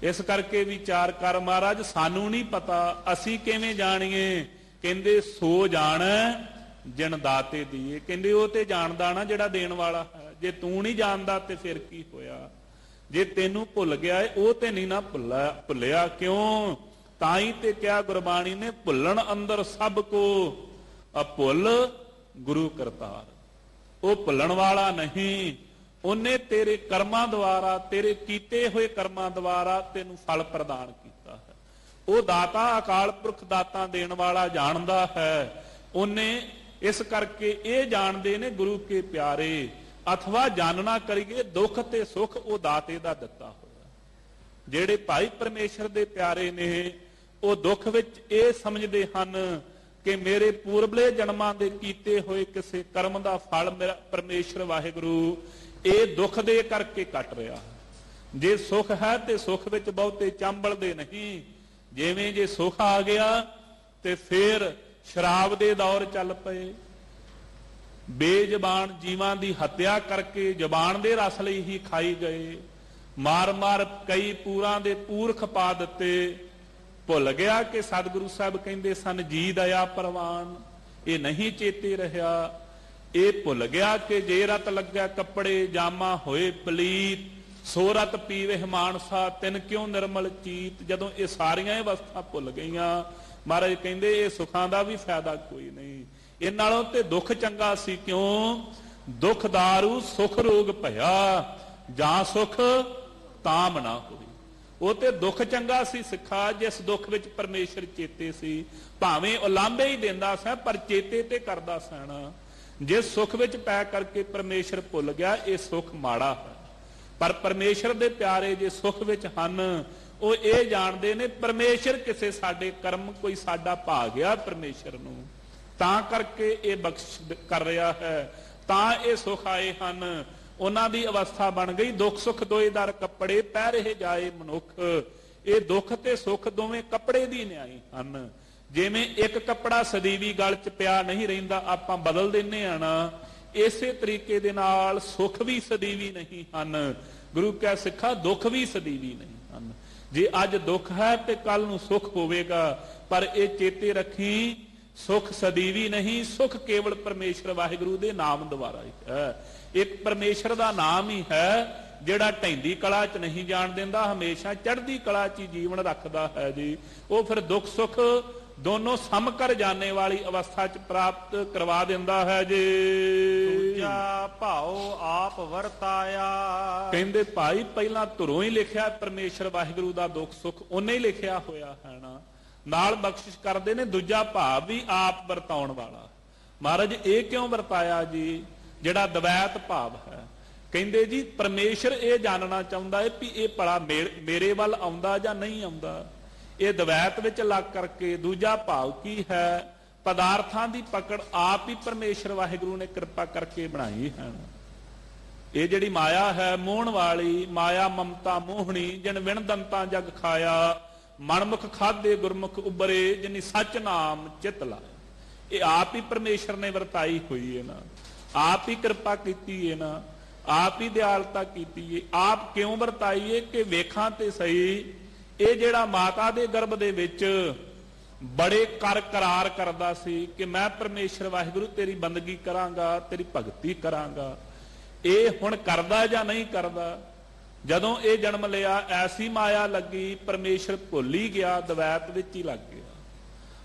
ਇਸ ਕਰਕੇ ਵਿਚਾਰ ਕਰ ਮਹਾਰਾਜ, ਸਾਨੂੰ ਨਹੀਂ ਪਤਾ, ਅਸੀਂ ਕਿਵੇਂ ਜਾਣੀਏ? ਕਹਿੰਦੇ ਸੋ ਜਾਣ ਜਿਨ ਦਾਤੇ ਦੀਏ। ਕਹਿੰਦੇ ਉਹ ਤੇ ਜਾਣਦਾ ਨਾ ਜਿਹੜਾ ਦੇਣ ਵਾਲਾ ਹੈ। ਜੇ ਤੂੰ ਨਹੀਂ ਜਾਣਦਾ ਤੇ ਫਿਰ ਕੀ ਹੋਇਆ? ਜੇ ਤੈਨੂੰ ਭੁੱਲ ਗਿਆ ਏ, ਉਹ ਤੇ ਨਹੀਂ ਨਾ ਭੁੱਲਿਆ। ਕਿਉਂ? ਤਾਂ ਹੀ ਤੇ ਕਿਹਾ ਗੁਰਬਾਣੀ ਨੇ, ਭੁੱਲਣ ਅੰਦਰ ਸਭ ਕੋ ਅਭੁੱਲ ਗੁਰੂ ਕਰਤਾਰ। ਉਹ ਭੁੱਲਣ ਵਾਲਾ ਨਹੀਂ, ਉਹਨੇ ਤੇਰੇ ਕਰਮਾਂ ਦੁਆਰਾ, ਤੇਰੇ ਕੀਤੇ ਹੋਏ ਕਰਮਾਂ ਦੁਆਰਾ ਤੈਨੂੰ ਫਲ ਪ੍ਰਦਾਨ ਕੀਤਾ ਹੈ। ਉਹ ਦਾਤਾ ਅਕਾਲ ਪੁਰਖ ਦਾਤਾ ਦੇਣ ਵਾਲਾ ਜਾਣਦਾ ਹੈ। ਉਹਨੇ ਇਸ ਕਰਕੇ ਇਹ ਜਾਣਦੇ ਨੇ ਗੁਰੂ ਕੇ ਪਿਆਰੇ, ਅਥਵਾ ਜਾਣਨਾ ਕਰੀਏ ਦੁੱਖ ਤੇ ਸੁੱਖ ਉਹ ਦਾਤੇ ਦਾ ਦਿੱਤਾ ਹੋਇਆ। ਜਿਹੜੇ ਭਾਈ ਪਰਮੇਸ਼ਰ ਦੇ ਪਿਆਰੇ ਨੇ ਉਹ ਦੁੱਖ ਵਿੱਚ ਇਹ ਸਮਝਦੇ ਹਨ ਕਿ ਮੇਰੇ ਪੂਰਬਲੇ ਜਨਮਾਂ ਦੇ ਕੀਤੇ ਹੋਏ ਕਿਸੇ ਕਰਮ ਦਾ ਫਲ ਮੇਰਾ ਪਰਮੇਸ਼ਰ ਵਾਹਿਗੁਰੂ ਇਹ ਦੁੱਖ ਦੇ ਕਰਕੇ ਕੱਟ ਰਿਹਾ। ਜੇ ਸੁੱਖ ਹੈ ਤੇ ਸੁੱਖ ਵਿੱਚ ਬਹੁਤੇ ਚੰਬਲਦੇ ਨਹੀਂ। ਜਿਵੇਂ ਜੇ ਸੁੱਖ ਆ ਗਿਆ ਤੇ ਫਿਰ ਸ਼ਰਾਬ ਦੇ ਦੌਰ ਚੱਲ ਪਏ। ਬੇਜ਼ਬਾਨ ਜੀਵਾਂ ਦੀ ਹੱਤਿਆ ਕਰਕੇ ਜ਼ਬਾਨ ਦੇ ਰਸ ਲਈ ਹੀ ਖਾਈ ਗਏ। ਮਾਰ ਮਾਰ ਕਈ ਪੂਰਾਂ ਦੇ ਪੂਰ ਖਪਾ ਦਿੱਤੇ। ਭੁੱਲ ਗਿਆ ਕਿ ਸਤਿਗੁਰੂ ਸਾਹਿਬ ਕਹਿੰਦੇ ਸਨ ਜੀ ਦਇਆ ਪ੍ਰਵਾਨ। ਇਹ ਨਹੀਂ ਚੇਤੇ ਰਿਹਾ। ਇਹ ਭੁੱਲ ਗਿਆ ਕਿ ਜੇ ਰਤ ਲੱਗਿਆ ਕੱਪੜੇ ਜਾਮਾ ਹੋਏ ਪਲੀਤ, ਸੋ ਰਤ ਪੀਵੇ ਮਾਨਸਾ ਤਿਨ ਕਿਉਂ ਨਿਰਮਲ ਚੀਤ। ਜਦੋਂ ਇਹ ਸਾਰੀਆਂ ਅਵਸਥਾ ਭੁੱਲ ਗਈਆਂ, ਮਹਾਰਾਜ ਕਹਿੰਦੇ ਇਹ ਸੁੱਖਾਂ ਦਾ ਵੀ ਫਾਇਦਾ ਕੋਈ ਨਹੀਂ। ਇਹ ਨਾਲੋਂ ਤੇ ਦੁੱਖ ਚੰਗਾ ਸੀ। ਕਿਉਂ? ਦੁੱਖ ਦਾਰੂ ਸੁਖ ਰੋਗ ਭਇਆ, ਜਾਂ ਸੁਖ ਤਾਮ ਨਾ ਹੋਈ। ਉਹ ਤੇ ਦੁੱਖ ਚੰਗਾ ਸੀ ਸਿੱਖਾ, ਜਿਸ ਦੁੱਖ ਵਿੱਚ ਪਰਮੇਸ਼ਰ ਚੇਤੇ ਸੀ। ਭਾਵੇਂ ਉਲਾਂਭੇ ਹੀ ਦਿੰਦਾ ਸੈਂ ਪਰ ਚੇਤੇ ਤੇ ਕਰਦਾ ਸੈਣਾ। ਜਿਸ ਸੁੱਖ ਵਿੱਚ ਪੈ ਕਰਕੇ ਪਰਮੇਸ਼ਰ ਭੁੱਲ ਗਿਆ, ਇਹ ਸੁੱਖ ਮਾੜਾ ਹੈ। ਪਰ ਪਰਮੇਸ਼ਰ ਦੇ ਪਿਆਰੇ ਜੇ ਸੁੱਖ ਵਿੱਚ ਹਨ, ਉਹ ਇਹ ਜਾਣਦੇ ਨੇ ਪਰਮੇਸ਼ਰ ਕਿਸੇ ਸਾਡੇ ਕਰਮ ਕੋਈ ਸਾਡਾ ਭਾ ਗਿਆ ਪਰਮੇਸ਼ਰ ਨੂੰ, ਤਾਂ ਕਰਕੇ ਇਹ ਬਖਸ਼ ਕਰ ਰਿਹਾ ਹੈ, ਤਾਂ ਇਹ ਸੁੱਖ ਆਏ ਹਨ। ਉਹਨਾਂ ਦੀ ਅਵਸਥਾ ਬਣ ਗਈ ਦੁੱਖ ਸੁੱਖ ਦੋਏ ਦਰ ਕੱਪੜੇ ਪੈ ਰਹੇ ਜਾਏ ਮਨੁੱਖ। ਇਹ ਦੁੱਖ ਤੇ ਸੁੱਖ ਦੋਵੇਂ ਕੱਪੜੇ ਦੀ ਨਿਆਈ ਹਨ। ਜਿਵੇਂ ਇੱਕ ਕੱਪੜਾ ਸਦੀਵੀ ਗਲ 'ਚ ਪਿਆ ਨਹੀਂ ਰਹਿੰਦਾ, ਆਪਾਂ ਬਦਲ ਦਿੰਨੇ ਆ ਨਾ, ਇਸੇ ਤਰੀਕੇ ਦੇ ਨਾਲ ਸੁੱਖ ਵੀ ਸਦੀਵੀ ਨਹੀਂ ਹਨ। ਗੁਰੂ ਕਹਿ ਸਿੱਖਾ ਦੁੱਖ ਵੀ ਸਦੀਵੀ ਨਹੀਂ ਹਨ। ਜੇ ਅੱਜ ਦੁੱਖ ਹੈ ਤੇ ਕੱਲ ਨੂੰ ਸੁੱਖ ਹੋਵੇਗਾ, ਪਰ ਇਹ ਚੇਤੇ ਰੱਖੀ ਸੁੱਖ ਸਦੀਵੀ ਨਹੀਂ, ਸੁੱਖ ਕੇਵਲ ਪਰਮੇਸ਼ਰ ਵਾਹਿਗੁਰੂ ਦੇ ਨਾਮ ਦੁਆਰਾ ਹੀ ਹੈ। ਇੱਕ ਪਰਮੇਸ਼ਰ ਦਾ ਨਾਮ ਹੀ ਹੈ ਜਿਹੜਾ ਢਹਿੰਦੀ ਕਲਾ 'ਚ ਨਹੀਂ ਜਾਣ ਦਿੰਦਾ, ਹਮੇਸ਼ਾ ਚੜ੍ਹਦੀ ਕਲਾ 'ਚ ਹੀ ਜੀਵਨ ਰੱਖਦਾ ਹੈ ਜੀ। ਉਹ ਫਿਰ ਦੁੱਖ ਸੁੱਖ ਦੋਨੋਂ ਸਮ ਕਰ ਜਾਣੇ ਵਾਲੀ ਅਵਸਥਾ 'ਚ ਪ੍ਰਾਪਤ ਕਰਵਾ ਦਿੰਦਾ ਹੈ ਜੀ। ਦੂਜਾ ਭਾਉ ਆਪ ਵਰਤਾਇਆ। ਕਹਿੰਦੇ ਭਾਈ ਪਹਿਲਾਂ ਧੁਰੋਂ ਹੀ ਲਿਖਿਆ ਪਰਮੇਸ਼ਰ ਵਾਹਿਗੁਰੂ ਦਾ ਦੁੱਖ ਸੁੱਖ ਉਹਨੇ ਹੀ ਲਿਖਿਆ ਹੋਇਆ ਹੈ ਨਾ। ਨਾਲ ਬਖਸ਼ਿਸ਼ ਕਰਦੇ ਨੇ ਦੂਜਾ ਭਾਵ ਵੀ ਆਪ ਵਰਤਾਉਣ ਵਾਲਾ। ਮਹਾਰਾਜ ਇਹ ਕਿਉਂ ਵਰਤਾਇਆ ਜੀ? ਜਿਹੜਾ ਦਵੈਤ ਭਾਵ ਹੈ। ਕਹਿੰਦੇ ਜੀ ਪਰਮੇਸ਼ਰ ਇਹ ਜਾਣਨਾ ਚਾਹੁੰਦਾ ਹੈ ਵੀ ਇਹ ਭਲਾ ਮੇਰੇ ਵੱਲ ਆਉਂਦਾ ਜਾਂ ਨਹੀਂ ਆਉਂਦਾ। ਇਹ ਦਵੈਤ ਵਿੱਚ ਲੱਗ ਕਰਕੇ ਦੂਜਾ ਭਾਵ ਕੀ ਹੈ? ਪਦਾਰਥਾਂ ਦੀ ਪਕੜ ਆਪ ਹੀ ਪਰਮੇਸ਼ਰ ਵਾਹਿਗੁਰੂ ਨੇ ਕਿਰਪਾ ਕਰਕੇ ਬਣਾਈ ਹੈ। ਇਹ ਜਿਹੜੀ ਮਾਇਆ ਹੈ ਮੋਹਣ ਵਾਲੀ, ਮਾਇਆ ਮਮਤਾ ਮੋਹਣੀ, ਜਿਨ ਵਿਣ ਦੰਤਾਂ ਜਗ ਖਾਇਆ, ਮਨਮੁਖ ਖਾਦੇ ਗੁਰਮੁਖ ਉਬਰੇ, ਜਿਨੀ ਸੱਚ ਨਾਮ ਚਿਤ ਲਾਇਆ। ਇਹ ਆਪ ਹੀ ਪਰਮੇਸ਼ਰ ਨੇ ਵਰਤਾਈ ਹੋਈ ਹੈ ਨਾ, ਆਪ ਹੀ ਕਿਰਪਾ ਕੀਤੀ ਹੈ ਨਾ, ਆਪ ਹੀ ਦਿਆਲਤਾ ਕੀਤੀ ਹੈ। ਆਪ ਕਿਉਂ ਵਰਤਾਈਏ ਕਿ ਵੇਖਾਂ ਤੇ ਸਹੀ ਇਹ ਜਿਹੜਾ ਮਾਤਾ ਦੇ ਗਰਭ ਦੇ ਵਿੱਚ ਬੜੇ ਕਰਾਰ ਕਰਦਾ ਸੀ ਕਿ ਮੈਂ ਪਰਮੇਸ਼ਰ ਵਾਹਿਗੁਰੂ ਤੇਰੀ ਬੰਦਗੀ ਕਰਾਂਗਾ, ਤੇਰੀ ਭਗਤੀ ਕਰਾਂਗਾ, ਇਹ ਹੁਣ ਕਰਦਾ ਜਾਂ ਨਹੀਂ ਕਰਦਾ। ਜਦੋਂ ਇਹ ਜਨਮ ਲਿਆ ਐਸੀ ਮਾਇਆ ਲੱਗੀ, ਪਰਮੇਸ਼ਰ ਭੁੱਲ ਹੀ ਗਿਆ, ਦਵੈਤ ਵਿੱਚ ਹੀ ਲੱਗ ਗਿਆ।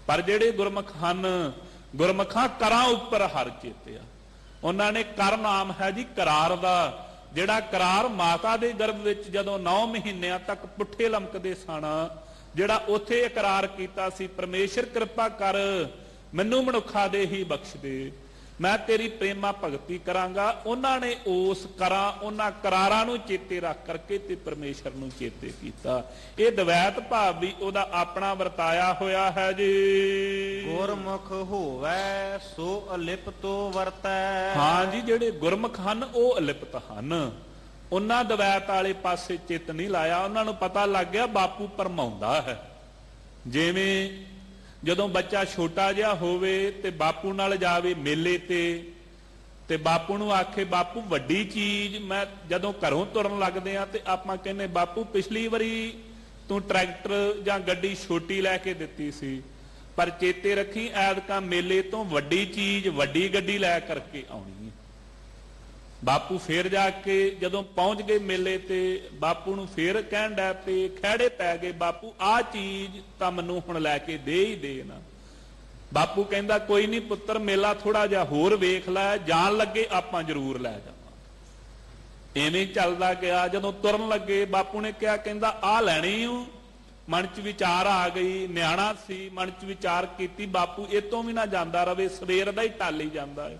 ਪਰ ਜਿਹੜੇ ਗੁਰਮੁਖ ਹਨ, ਗੁਰਮੁਖਾਂ ਕਰਾਂ ਉੱਪਰ ਹਰ ਚੇਤਿਆ। ਉਹਨਾਂ ਨੇ ਕਰ ਨਾਮ ਹੈ ਜੀ ਕਰਾਰ ਦਾ, ਜਿਹੜਾ ਕਰਾਰ ਮਾਤਾ ਦੇ ਗਰਭ ਵਿੱਚ ਜਦੋਂ 9 ਮਹੀਨਿਆਂ ਤੱਕ ਪੁੱਠੇ ਲਮਕਦੇ ਸਨ, ਜਿਹੜਾ ਉੱਥੇ ਇਕਰਾਰ ਕੀਤਾ ਸੀ ਪਰਮੇਸ਼ਰ ਕਿਰਪਾ ਕਰ ਮੈਨੂੰ ਮਨੁੱਖਾ ਦੇ ਹੀ ਬਖਸ਼ ਦੇ, ਮੈਂ ਤੇਰੀ ਪ੍ਰੇਮਾ ਭਗਤੀ ਕਰਾਂਗਾ। ਉਹਨਾਂ ਨੇ ਉਸ ਉਹਨਾਂ ਕਰਾਰਾਂ ਨੂੰ ਚੇਤੇ ਰੱਖ ਕਰਕੇ ਤੇ ਪਰਮੇਸ਼ਰ ਨੂੰ ਚੇਤੇ ਕੀਤਾ। ਇਹ ਦਵੈਤ ਭਾਵ ਵੀ ਉਹਦਾ ਆਪਣਾ ਵਰਤਾਇਆ ਹੋਇਆ ਹੈ ਜੀ। ਗੁਰਮੁਖ ਹੋਵੈ ਸੋ ਅਲਿਪਤੋ ਵਰਤੈ। ਹਾਂ ਜੀ, ਜਿਹੜੇ ਗੁਰਮੁਖ ਹਨ ਉਹ ਅਲਿਪਤ ਹਨ। ਉਹਨਾਂ ਦਵੈਤ ਵਾਲੇ ਪਾਸੇ ਚਿੱਤ ਨਹੀਂ ਲਾਇਆ। ਉਹਨਾਂ ਨੂੰ ਪਤਾ ਲੱਗ ਗਿਆ ਬਾਪੂ ਭਰਮਾਉਂਦਾ ਹੈ। ਜਿਵੇਂ ਜਦੋਂ ਬੱਚਾ ਛੋਟਾ ਜਿਹਾ ਹੋਵੇ ਤੇ ਬਾਪੂ ਨਾਲ ਜਾਵੇ ਮੇਲੇ ਤੇ ਬਾਪੂ ਨੂੰ ਆਖੇ ਬਾਪੂ ਵੱਡੀ ਚੀਜ਼, ਮੈਂ ਜਦੋਂ ਘਰੋਂ ਤੁਰਨ ਲੱਗਦੇ ਆ ਤੇ ਆਪਾਂ ਕਹਿੰਦੇ ਬਾਪੂ ਪਿਛਲੀ ਵਾਰੀ ਤੂੰ ਟਰੈਕਟਰ ਜਾਂ ਗੱਡੀ ਛੋਟੀ ਲੈ ਕੇ ਦਿੱਤੀ ਸੀ, ਪਰ ਚੇਤੇ ਰੱਖੀ ਐਤਕਾਂ ਮੇਲੇ ਤੋਂ ਵੱਡੀ ਚੀਜ਼ ਵੱਡੀ ਗੱਡੀ ਲੈ ਕਰਕੇ ਆਉਣੀ ਹੈ। ਬਾਪੂ ਫੇਰ ਜਾ ਕੇ ਜਦੋਂ ਪਹੁੰਚ ਗਏ ਮੇਲੇ ਤੇ ਬਾਪੂ ਨੂੰ ਫੇਰ ਕਹਿਣ ਡੈ ਪਏ, ਖਹਿੜੇ ਪੈ ਗਏ, ਬਾਪੂ ਆਹ ਚੀਜ਼ ਤਾਂ ਮੈਨੂੰ ਹੁਣ ਲੈ ਕੇ ਦੇ ਹੀ ਦੇ ਨਾ। ਬਾਪੂ ਕਹਿੰਦਾ ਕੋਈ ਨਹੀਂ ਪੁੱਤਰ, ਮੇਲਾ ਥੋੜਾ ਜਿਹਾ ਹੋਰ ਵੇਖ ਲੈ, ਜਾਣ ਲੱਗੇ ਆਪਾਂ ਜ਼ਰੂਰ ਲੈ ਜਾਵਾਂਗੇ। ਐਵੇਂ ਚੱਲਦਾ ਗਿਆ। ਜਦੋਂ ਤੁਰਨ ਲੱਗੇ ਬਾਪੂ ਨੇ ਕਿਹਾ, ਕਹਿੰਦਾ ਆਹ ਲੈਣੀ ਹੂੰ। ਮਨ ਚ ਵਿਚਾਰ ਆ ਗਈ, ਨਿਆਣਾ ਸੀ, ਮਨ ਚ ਵਿਚਾਰ ਕੀਤੀ ਬਾਪੂ ਇਹ ਤੋਂ ਵੀ ਨਾ ਜਾਂਦਾ ਰਵੇ, ਸਵੇਰ ਦਾ ਹੀ ਟਾਲੀ ਜਾਂਦਾ ਹੈ।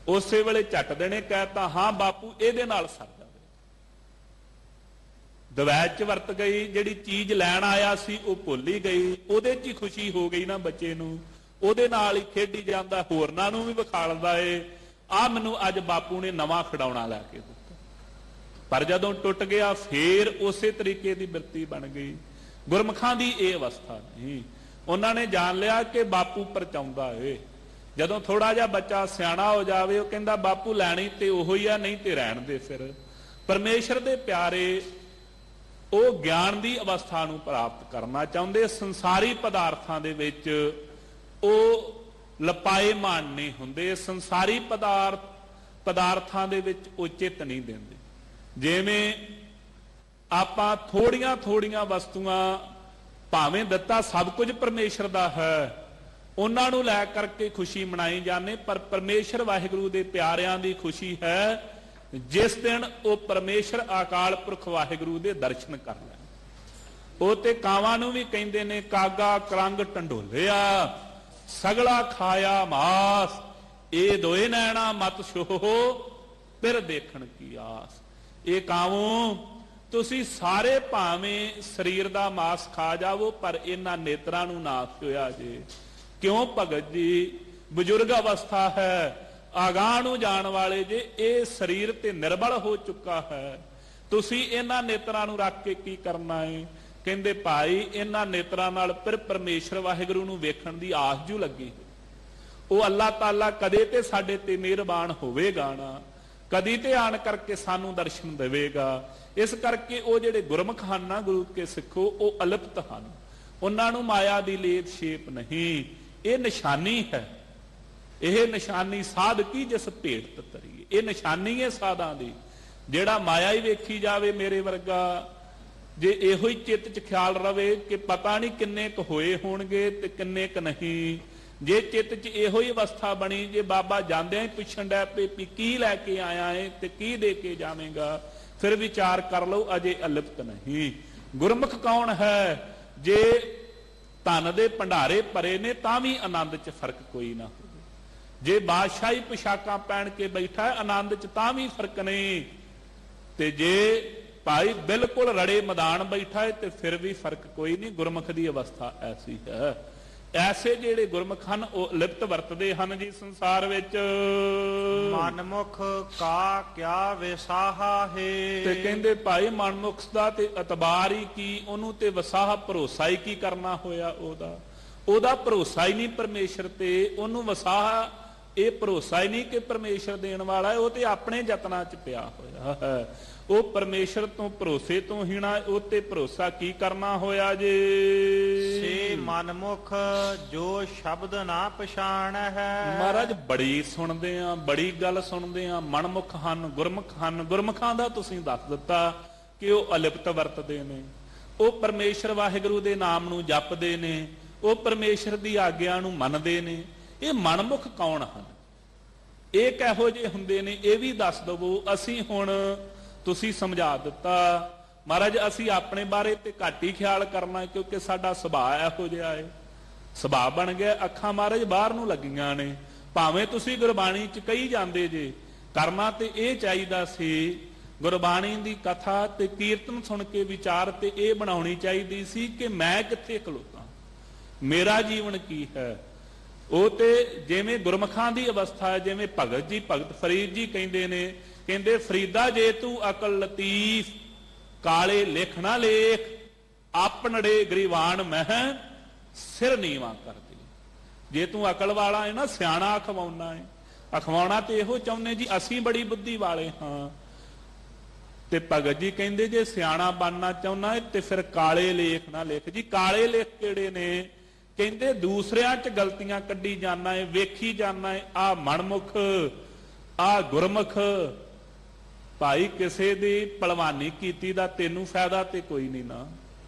ਉਸੇ ਵੇਲੇ ਝੱਟ ਦੇਣੇ ਕਹਿਤਾ ਹਾਂ ਬਾਪੂ ਇਹਦੇ ਨਾਲ ਸਰ ਜਾਵੇ। ਦਵੈਤ ਚ ਵਰਤ ਗਈ। ਜਿਹੜੀ ਚੀਜ਼ ਲੈਣ ਆਇਆ ਸੀ ਉਹ ਭੁੱਲ ਹੀ ਗਈ। ਉਹਦੇ ਚ ਹੀ ਖੁਸ਼ੀ ਹੋ ਗਈ ਨਾ ਬੱਚੇ ਨੂੰ, ਉਹਦੇ ਨਾਲ ਹੀ ਖੇਡੀ ਜਾਂਦਾ, ਹੋਰਨਾਂ ਨੂੰ ਵੀ ਵਿਖਾਲਦਾ ਏ ਆ ਮੈਨੂੰ ਅੱਜ ਬਾਪੂ ਨੇ ਨਵਾਂ ਖਿਡੌਣਾ ਲੈ ਕੇ ਦਿੱਤਾ। ਪਰ ਜਦੋਂ ਟੁੱਟ ਗਿਆ ਫੇਰ ਉਸੇ ਤਰੀਕੇ ਦੀ ਬਿਰਤੀ ਬਣ ਗਈ। ਗੁਰਮੁਖਾਂ ਦੀ ਇਹ ਅਵਸਥਾ ਨਹੀਂ। ਉਹਨਾਂ ਨੇ ਜਾਣ ਲਿਆ ਕਿ ਬਾਪੂ ਪਰਚਾਉਂਦਾ ਏ। ਜਦੋਂ ਥੋੜਾ ਜਿਹਾ ਬੱਚਾ ਸਿਆਣਾ ਹੋ ਜਾਵੇ ਉਹ ਕਹਿੰਦਾ ਬਾਪੂ ਲੈਣੀ ਤੇ ਉਹੋ ਹੀ ਆ, ਨਹੀਂ ਤੇ ਰਹਿਣ ਦੇ। ਫਿਰ ਪਰਮੇਸ਼ਰ ਦੇ ਪਿਆਰੇ ਉਹ ਗਿਆਨ ਦੀ ਅਵਸਥਾ ਨੂੰ ਪ੍ਰਾਪਤ ਕਰਨਾ ਚਾਹੁੰਦੇ। ਸੰਸਾਰੀ ਪਦਾਰਥਾਂ ਦੇ ਵਿੱਚ ਉਹ ਲਪਾਏਮਾਨ ਨਹੀਂ ਹੁੰਦੇ। ਸੰਸਾਰੀ ਪਦਾਰਥਾਂ ਦੇ ਵਿੱਚ ਉਹ ਚਿੱਤ ਨਹੀਂ ਦਿੰਦੇ। ਜਿਵੇਂ ਆਪਾਂ ਥੋੜੀਆਂ ਵਸਤੂਆਂ ਭਾਵੇਂ ਦਿੱਤਾ ਸਭ ਕੁਝ ਪਰਮੇਸ਼ਰ ਦਾ ਹੈ, ਉਹਨਾਂ ਨੂੰ ਲੈ ਕਰਕੇ ਖੁਸ਼ੀ ਮਨਾਈ ਜਾਂਦੇ, ਪਰ ਪਰਮੇਸ਼ਰ ਵਾਹਿਗੁਰੂ ਦੇ ਪਿਆਰਿਆਂ ਦੀ ਖੁਸ਼ੀ ਹੈ ਜਿਸ ਦਿਨ ਉਹ ਪਰਮੇਸ਼ਰ ਅਕਾਲ ਪੁਰਖ ਵਾਹਿਗੁਰੂ ਦੇ ਦਰਸ਼ਨ ਕਰ ਲੈਣ। ਉਹ ਤੇ ਕਾਵਾਂ ਨੂੰ ਵੀ ਕਹਿੰਦੇ ਨੇ ਕਾਗਾ ਕਰੰਗ ਢੰਡੋਲਿਆ ਸਗਲਾ ਖਾਇਆ ਮਾਸ, ਇਹ ਦੋਏ ਨੈਣਾ ਮਤ ਛੋਹੋ ਫਿਰ ਦੇਖਣ ਕੀ ਆਸ। ਇਹ ਕਾਵੋਂ ਤੁਸੀਂ ਸਾਰੇ ਭਾਵੇਂ ਸਰੀਰ ਦਾ ਮਾਸ ਖਾ ਜਾਵੋ ਪਰ ਇਹਨਾਂ ਨੇਤਰਾਂ ਨੂੰ ਨਾਸ ਹੋਇਆ ਜੇ। ਕਿਉਂ ਭਗਤ ਜੀ, ਬਜ਼ੁਰਗ ਅਵਸਥਾ ਹੈ, ਆਗਾਹ ਨੂੰ ਜਾਣ ਵਾਲੇ ਜੇ, ਇਹ ਸਰੀਰ ਤੇ ਨਿਰਬਲ ਹੋ ਚੁੱਕਾ ਹੈ, ਤੁਸੀਂ ਇਹਨਾਂ ਨੇਤਰਾਂ ਨੂੰ ਰੱਖ ਕੇ ਕੀ ਕਰਨਾ ਹੈ? ਕਹਿੰਦੇ ਭਾਈ ਇਹਨਾਂ ਨੇਤਰਾਂ ਨਾਲ ਫਿਰ ਪਰਮੇਸ਼ਰ ਵਾਹਿਗੁਰੂ ਨੂੰ ਵੇਖਣ ਦੀ ਆਸ ਜੂ ਲੱਗੀ। ਉਹ ਅੱਲਾਹ ਤਾਲਾ ਕਦੇ ਤੇ ਸਾਡੇ ਤੇ ਮਿਹਰਬਾਨ ਹੋਵੇਗਾ ਨਾ, ਕਦੀ ਤੇ ਆਣ ਕਰਕੇ ਸਾਨੂੰ ਦਰਸ਼ਨ ਦੇਵੇਗਾ। ਇਸ ਕਰਕੇ ਉਹ ਜਿਹੜੇ ਗੁਰਮੁਖ ਹਨ ਨਾ ਗੁਰੂ ਕੇ ਸਿੱਖੋ, ਉਹ ਅਲਿਪਤ ਹਨ। ਉਹਨਾਂ ਨੂੰ ਮਾਇਆ ਦੀ ਲੇਪ ਛੇਪ ਨਹੀਂ। ਇਹ ਨਿਸ਼ਾਨੀ ਹੈ, ਇਹ ਨਿਸ਼ਾਨੀ ਸਾਧ ਕੀ ਜਿਸ ਭੇਟ ਤਤਰੀ। ਇਹ ਨਿਸ਼ਾਨੀ ਹੈ ਸਾਧਾਂ ਦੀ। ਜਿਹੜਾ ਮਾਇਆ ਹੀ ਵੇਖੀ ਜਾਵੇ ਮੇਰੇ ਵਰਗਾ, ਜੇ ਇਹੋ ਹੀ ਚਿੱਤ 'ਚ ਖਿਆਲ ਰਵੇ ਕਿ ਪਤਾ ਨਹੀਂ ਕਿੰਨੇ ਕੁ ਹੋਏ ਹੋਣਗੇ ਤੇ ਕਿੰਨੇ ਕੁ ਨਹੀਂ, ਜੇ ਚਿੱਤ 'ਚ ਇਹੋ ਹੀ ਅਵਸਥਾ ਬਣੀ, ਜੇ ਬਾਬਾ ਜਾਂਦਿਆਂ ਹੀ ਪੁੱਛਣ ਡੈ ਪਏ ਵੀ ਕੀ ਲੈ ਕੇ ਆਇਆ ਏ ਤੇ ਕੀ ਦੇ ਕੇ ਜਾਵੇਂਗਾ, ਫਿਰ ਵਿਚਾਰ ਕਰ ਲਓ ਅਜੇ ਅਲਿਪਤ ਨਹੀਂ। ਗੁਰਮੁਖ ਕੌਣ ਹੈ? ਜੇ ਧਨ ਦੇ ਭੰਡਾਰੇ ਭਰੇ ਨੇ ਤਾਂ ਵੀ ਆਨੰਦ 'ਚ ਫਰਕ ਕੋਈ ਨਾ ਹੋਵੇ। ਜੇ ਬਾਦਸ਼ਾਹੀ ਪੁਸ਼ਾਕਾਂ ਪਹਿਨ ਕੇ ਬੈਠਾ ਹੈ ਆਨੰਦ 'ਚ ਤਾਂ ਵੀ ਫਰਕ ਨਹੀਂ, ਤੇ ਜੇ ਭਾਈ ਬਿਲਕੁਲ ਰੜੇ ਮੈਦਾਨ ਬੈਠਾ ਹੈ ਤੇ ਫਿਰ ਵੀ ਫਰਕ ਕੋਈ ਨਹੀਂ। ਗੁਰਮੁਖ ਦੀ ਅਵਸਥਾ ਐਸੀ ਹੈ। ਐਸੇ ਜਿਹੜੇ ਗੁਰਮੁਖ ਹਨ ਉਹ ਲਿਪਤ ਵਰਤਦੇ ਹਨ ਜੀ ਸੰਸਾਰ ਵਿੱਚ। ਮਨਮੁਖ ਕਾ ਕਿਆ ਵਿਸਾਹਾ ਹੈ। ਤੇ ਕਹਿੰਦੇ ਭਾਈ ਮਨਮੁਖ ਦਾ ਤੇ ਇਤਬਾਰ ਹੀ ਕੀ, ਉਹਨੂੰ ਤੇ ਵਸਾਹ ਭਰੋਸਾ ਹੀ ਕੀ ਕਰਨਾ ਹੋਇਆ, ਉਹਦਾ ਭਰੋਸਾ ਹੀ ਨਹੀਂ ਪਰਮੇਸ਼ਰ ਤੇ, ਉਹਨੂੰ ਵਸਾਹ ਇਹ ਭਰੋਸਾ ਹੀ ਨਹੀਂ ਕਿ ਪਰਮੇਸ਼ਰ ਦੇਣ ਵਾਲਾ ਹੈ, ਉਹ ਤੇ ਆਪਣੇ ਯਤਨਾਂ 'ਚ ਪਿਆ ਹੋਇਆ ਹੈ। ਉਹ ਪਰਮੇਸ਼ਰ ਤੋਂ ਭਰੋਸੇ ਤੋਂ ਹੀਣਾ, ਉਹ ਤੇ ਭਰੋਸਾ ਕੀ ਕਰਨਾ ਹੋਇਆ ਜੇ। ਸੇ ਮਨਮੁਖ ਜੋ ਸ਼ਬਦ ਨਾ ਪਛਾਣ ਹੈ। ਮਹਾਰਾਜ ਬੜੀ ਸੁਣਦੇ ਆ, ਬੜੀ ਗੱਲ ਸੁਣਦੇ ਆ। ਮਨਮੁਖ ਹਨ, ਗੁਰਮੁਖ ਹਨ। ਗੁਰਮੁਖਾਂ ਦਾ ਤੁਸੀਂ ਦੱਸ ਦਿੱਤਾ ਕਿ ਉਹ ਅਲਿਪਤ ਵਰਤਦੇ ਨੇ, ਉਹ ਪਰਮੇਸ਼ਰ ਵਾਹਿਗੁਰੂ ਦੇ ਨਾਮ ਨੂੰ ਜਪਦੇ ਨੇ, ਉਹ ਪਰਮੇਸ਼ਰ ਦੀ ਆਗਿਆ ਨੂੰ ਮੰਨਦੇ ਨੇ। ਇਹ ਮਨਮੁਖ ਕੌਣ ਹਨ, ਇਹ ਕਿਹੋ ਜਿਹੇ ਹੁੰਦੇ ਨੇ, ਇਹ ਵੀ ਦੱਸ ਦਵੋ। ਅਸੀਂ ਹੁਣ ਤੁਸੀਂ ਸਮਝਾ ਦਿੱਤਾ ਮਹਾਰਾਜ, ਅਸੀਂ ਆਪਣੇ ਬਾਰੇ ਤੇ ਘੱਟ ਹੀ ਖਿਆਲ ਕਰਨਾ ਕਿਉਂਕਿ ਸਾਡਾ ਸੁਭਾਅ ਇਹੋ ਜਿਹਾ ਹੈ। ਸੁਭਾਅ ਬਣ ਗਿਆ, ਅੱਖਾਂ ਮਹਾਰਾਜ ਬਾਹਰ ਨੂੰ ਲੱਗੀਆਂ ਨੇ। ਭਾਵੇਂ ਤੁਸੀਂ ਗੁਰਬਾਣੀ 'ਚ ਕਹੀ ਜਾਂਦੇ ਜੇ, ਕਰਨਾ ਤੇ ਇਹ ਚਾਹੀਦਾ ਸੀ, ਗੁਰਬਾਣੀ ਦੀ ਕਥਾ ਤੇ ਕੀਰਤਨ ਸੁਣ ਕੇ ਵਿਚਾਰ ਤੇ ਇਹ ਬਣਾਉਣੀ ਚਾਹੀਦੀ ਸੀ ਕਿ ਮੈਂ ਕਿੱਥੇ ਖਲੋਤਾ, ਮੇਰਾ ਜੀਵਨ ਕੀ ਹੈ। ਉਹ ਤੇ ਜਿਵੇਂ ਗੁਰਮੁਖਾਂ ਦੀ ਅਵਸਥਾ ਹੈ, ਜਿਵੇਂ ਭਗਤ ਜੀ, ਭਗਤ ਫਰੀਦ ਜੀ ਕਹਿੰਦੇ ਨੇ, ਕਹਿੰਦੇ ਫਰੀਦਾ ਜੇ ਤੂੰ ਅਕਲ ਲਤੀਫ ਕਾਲੇ ਲਿਖ ਨਾ ਲੇਖ, ਆਪਣੜੇ ਗਰੀਵਾਨ ਮਹਿ ਸਿਰ ਨੀਵਾਂ ਕਰਦੀ। ਜੇ ਤੂੰ ਅਕਲ ਵਾਲਾ ਹੈ ਨਾ, ਸਿਆਣਾ ਅਖਵਾਉਣਾ ਹੈ, ਅਖਵਾਉਣਾ ਤੇ ਇਹੋ ਚਾਹੁੰਦੇ ਜੀ ਅਸੀਂ ਬੜੀ ਬੁੱਧੀ ਵਾਲੇ ਹਾਂ। ਤੇ ਭਗਤ ਜੀ ਕਹਿੰਦੇ ਜੇ ਸਿਆਣਾ ਬਣਨਾ ਚਾਹੁੰਦਾ ਹੈ ਤੇ ਫਿਰ ਕਾਲੇ ਲੇਖ ਨਾ ਲਿਖ। ਜੀ ਕਾਲੇ ਲੇਖ ਕਿਹੜੇ ਨੇ? ਕਹਿੰਦੇ ਦੂਸਰਿਆਂ 'ਚ ਗਲਤੀਆਂ ਕੱਢੀ ਜਾਣਾ ਹੈ, ਵੇਖੀ ਜਾਣਾ ਹੈ, ਆ ਮਨਮੁਖ, ਆ ਗੁਰਮੁਖ। ਭਾਈ ਕਿਸੇ ਦੀ ਭਲਵਾਨੀ ਕੀਤੀ ਦਾ ਤੈਨੂੰ ਫਾਇਦਾ ਤੇ ਕੋਈ ਨਹੀਂ ਨਾ।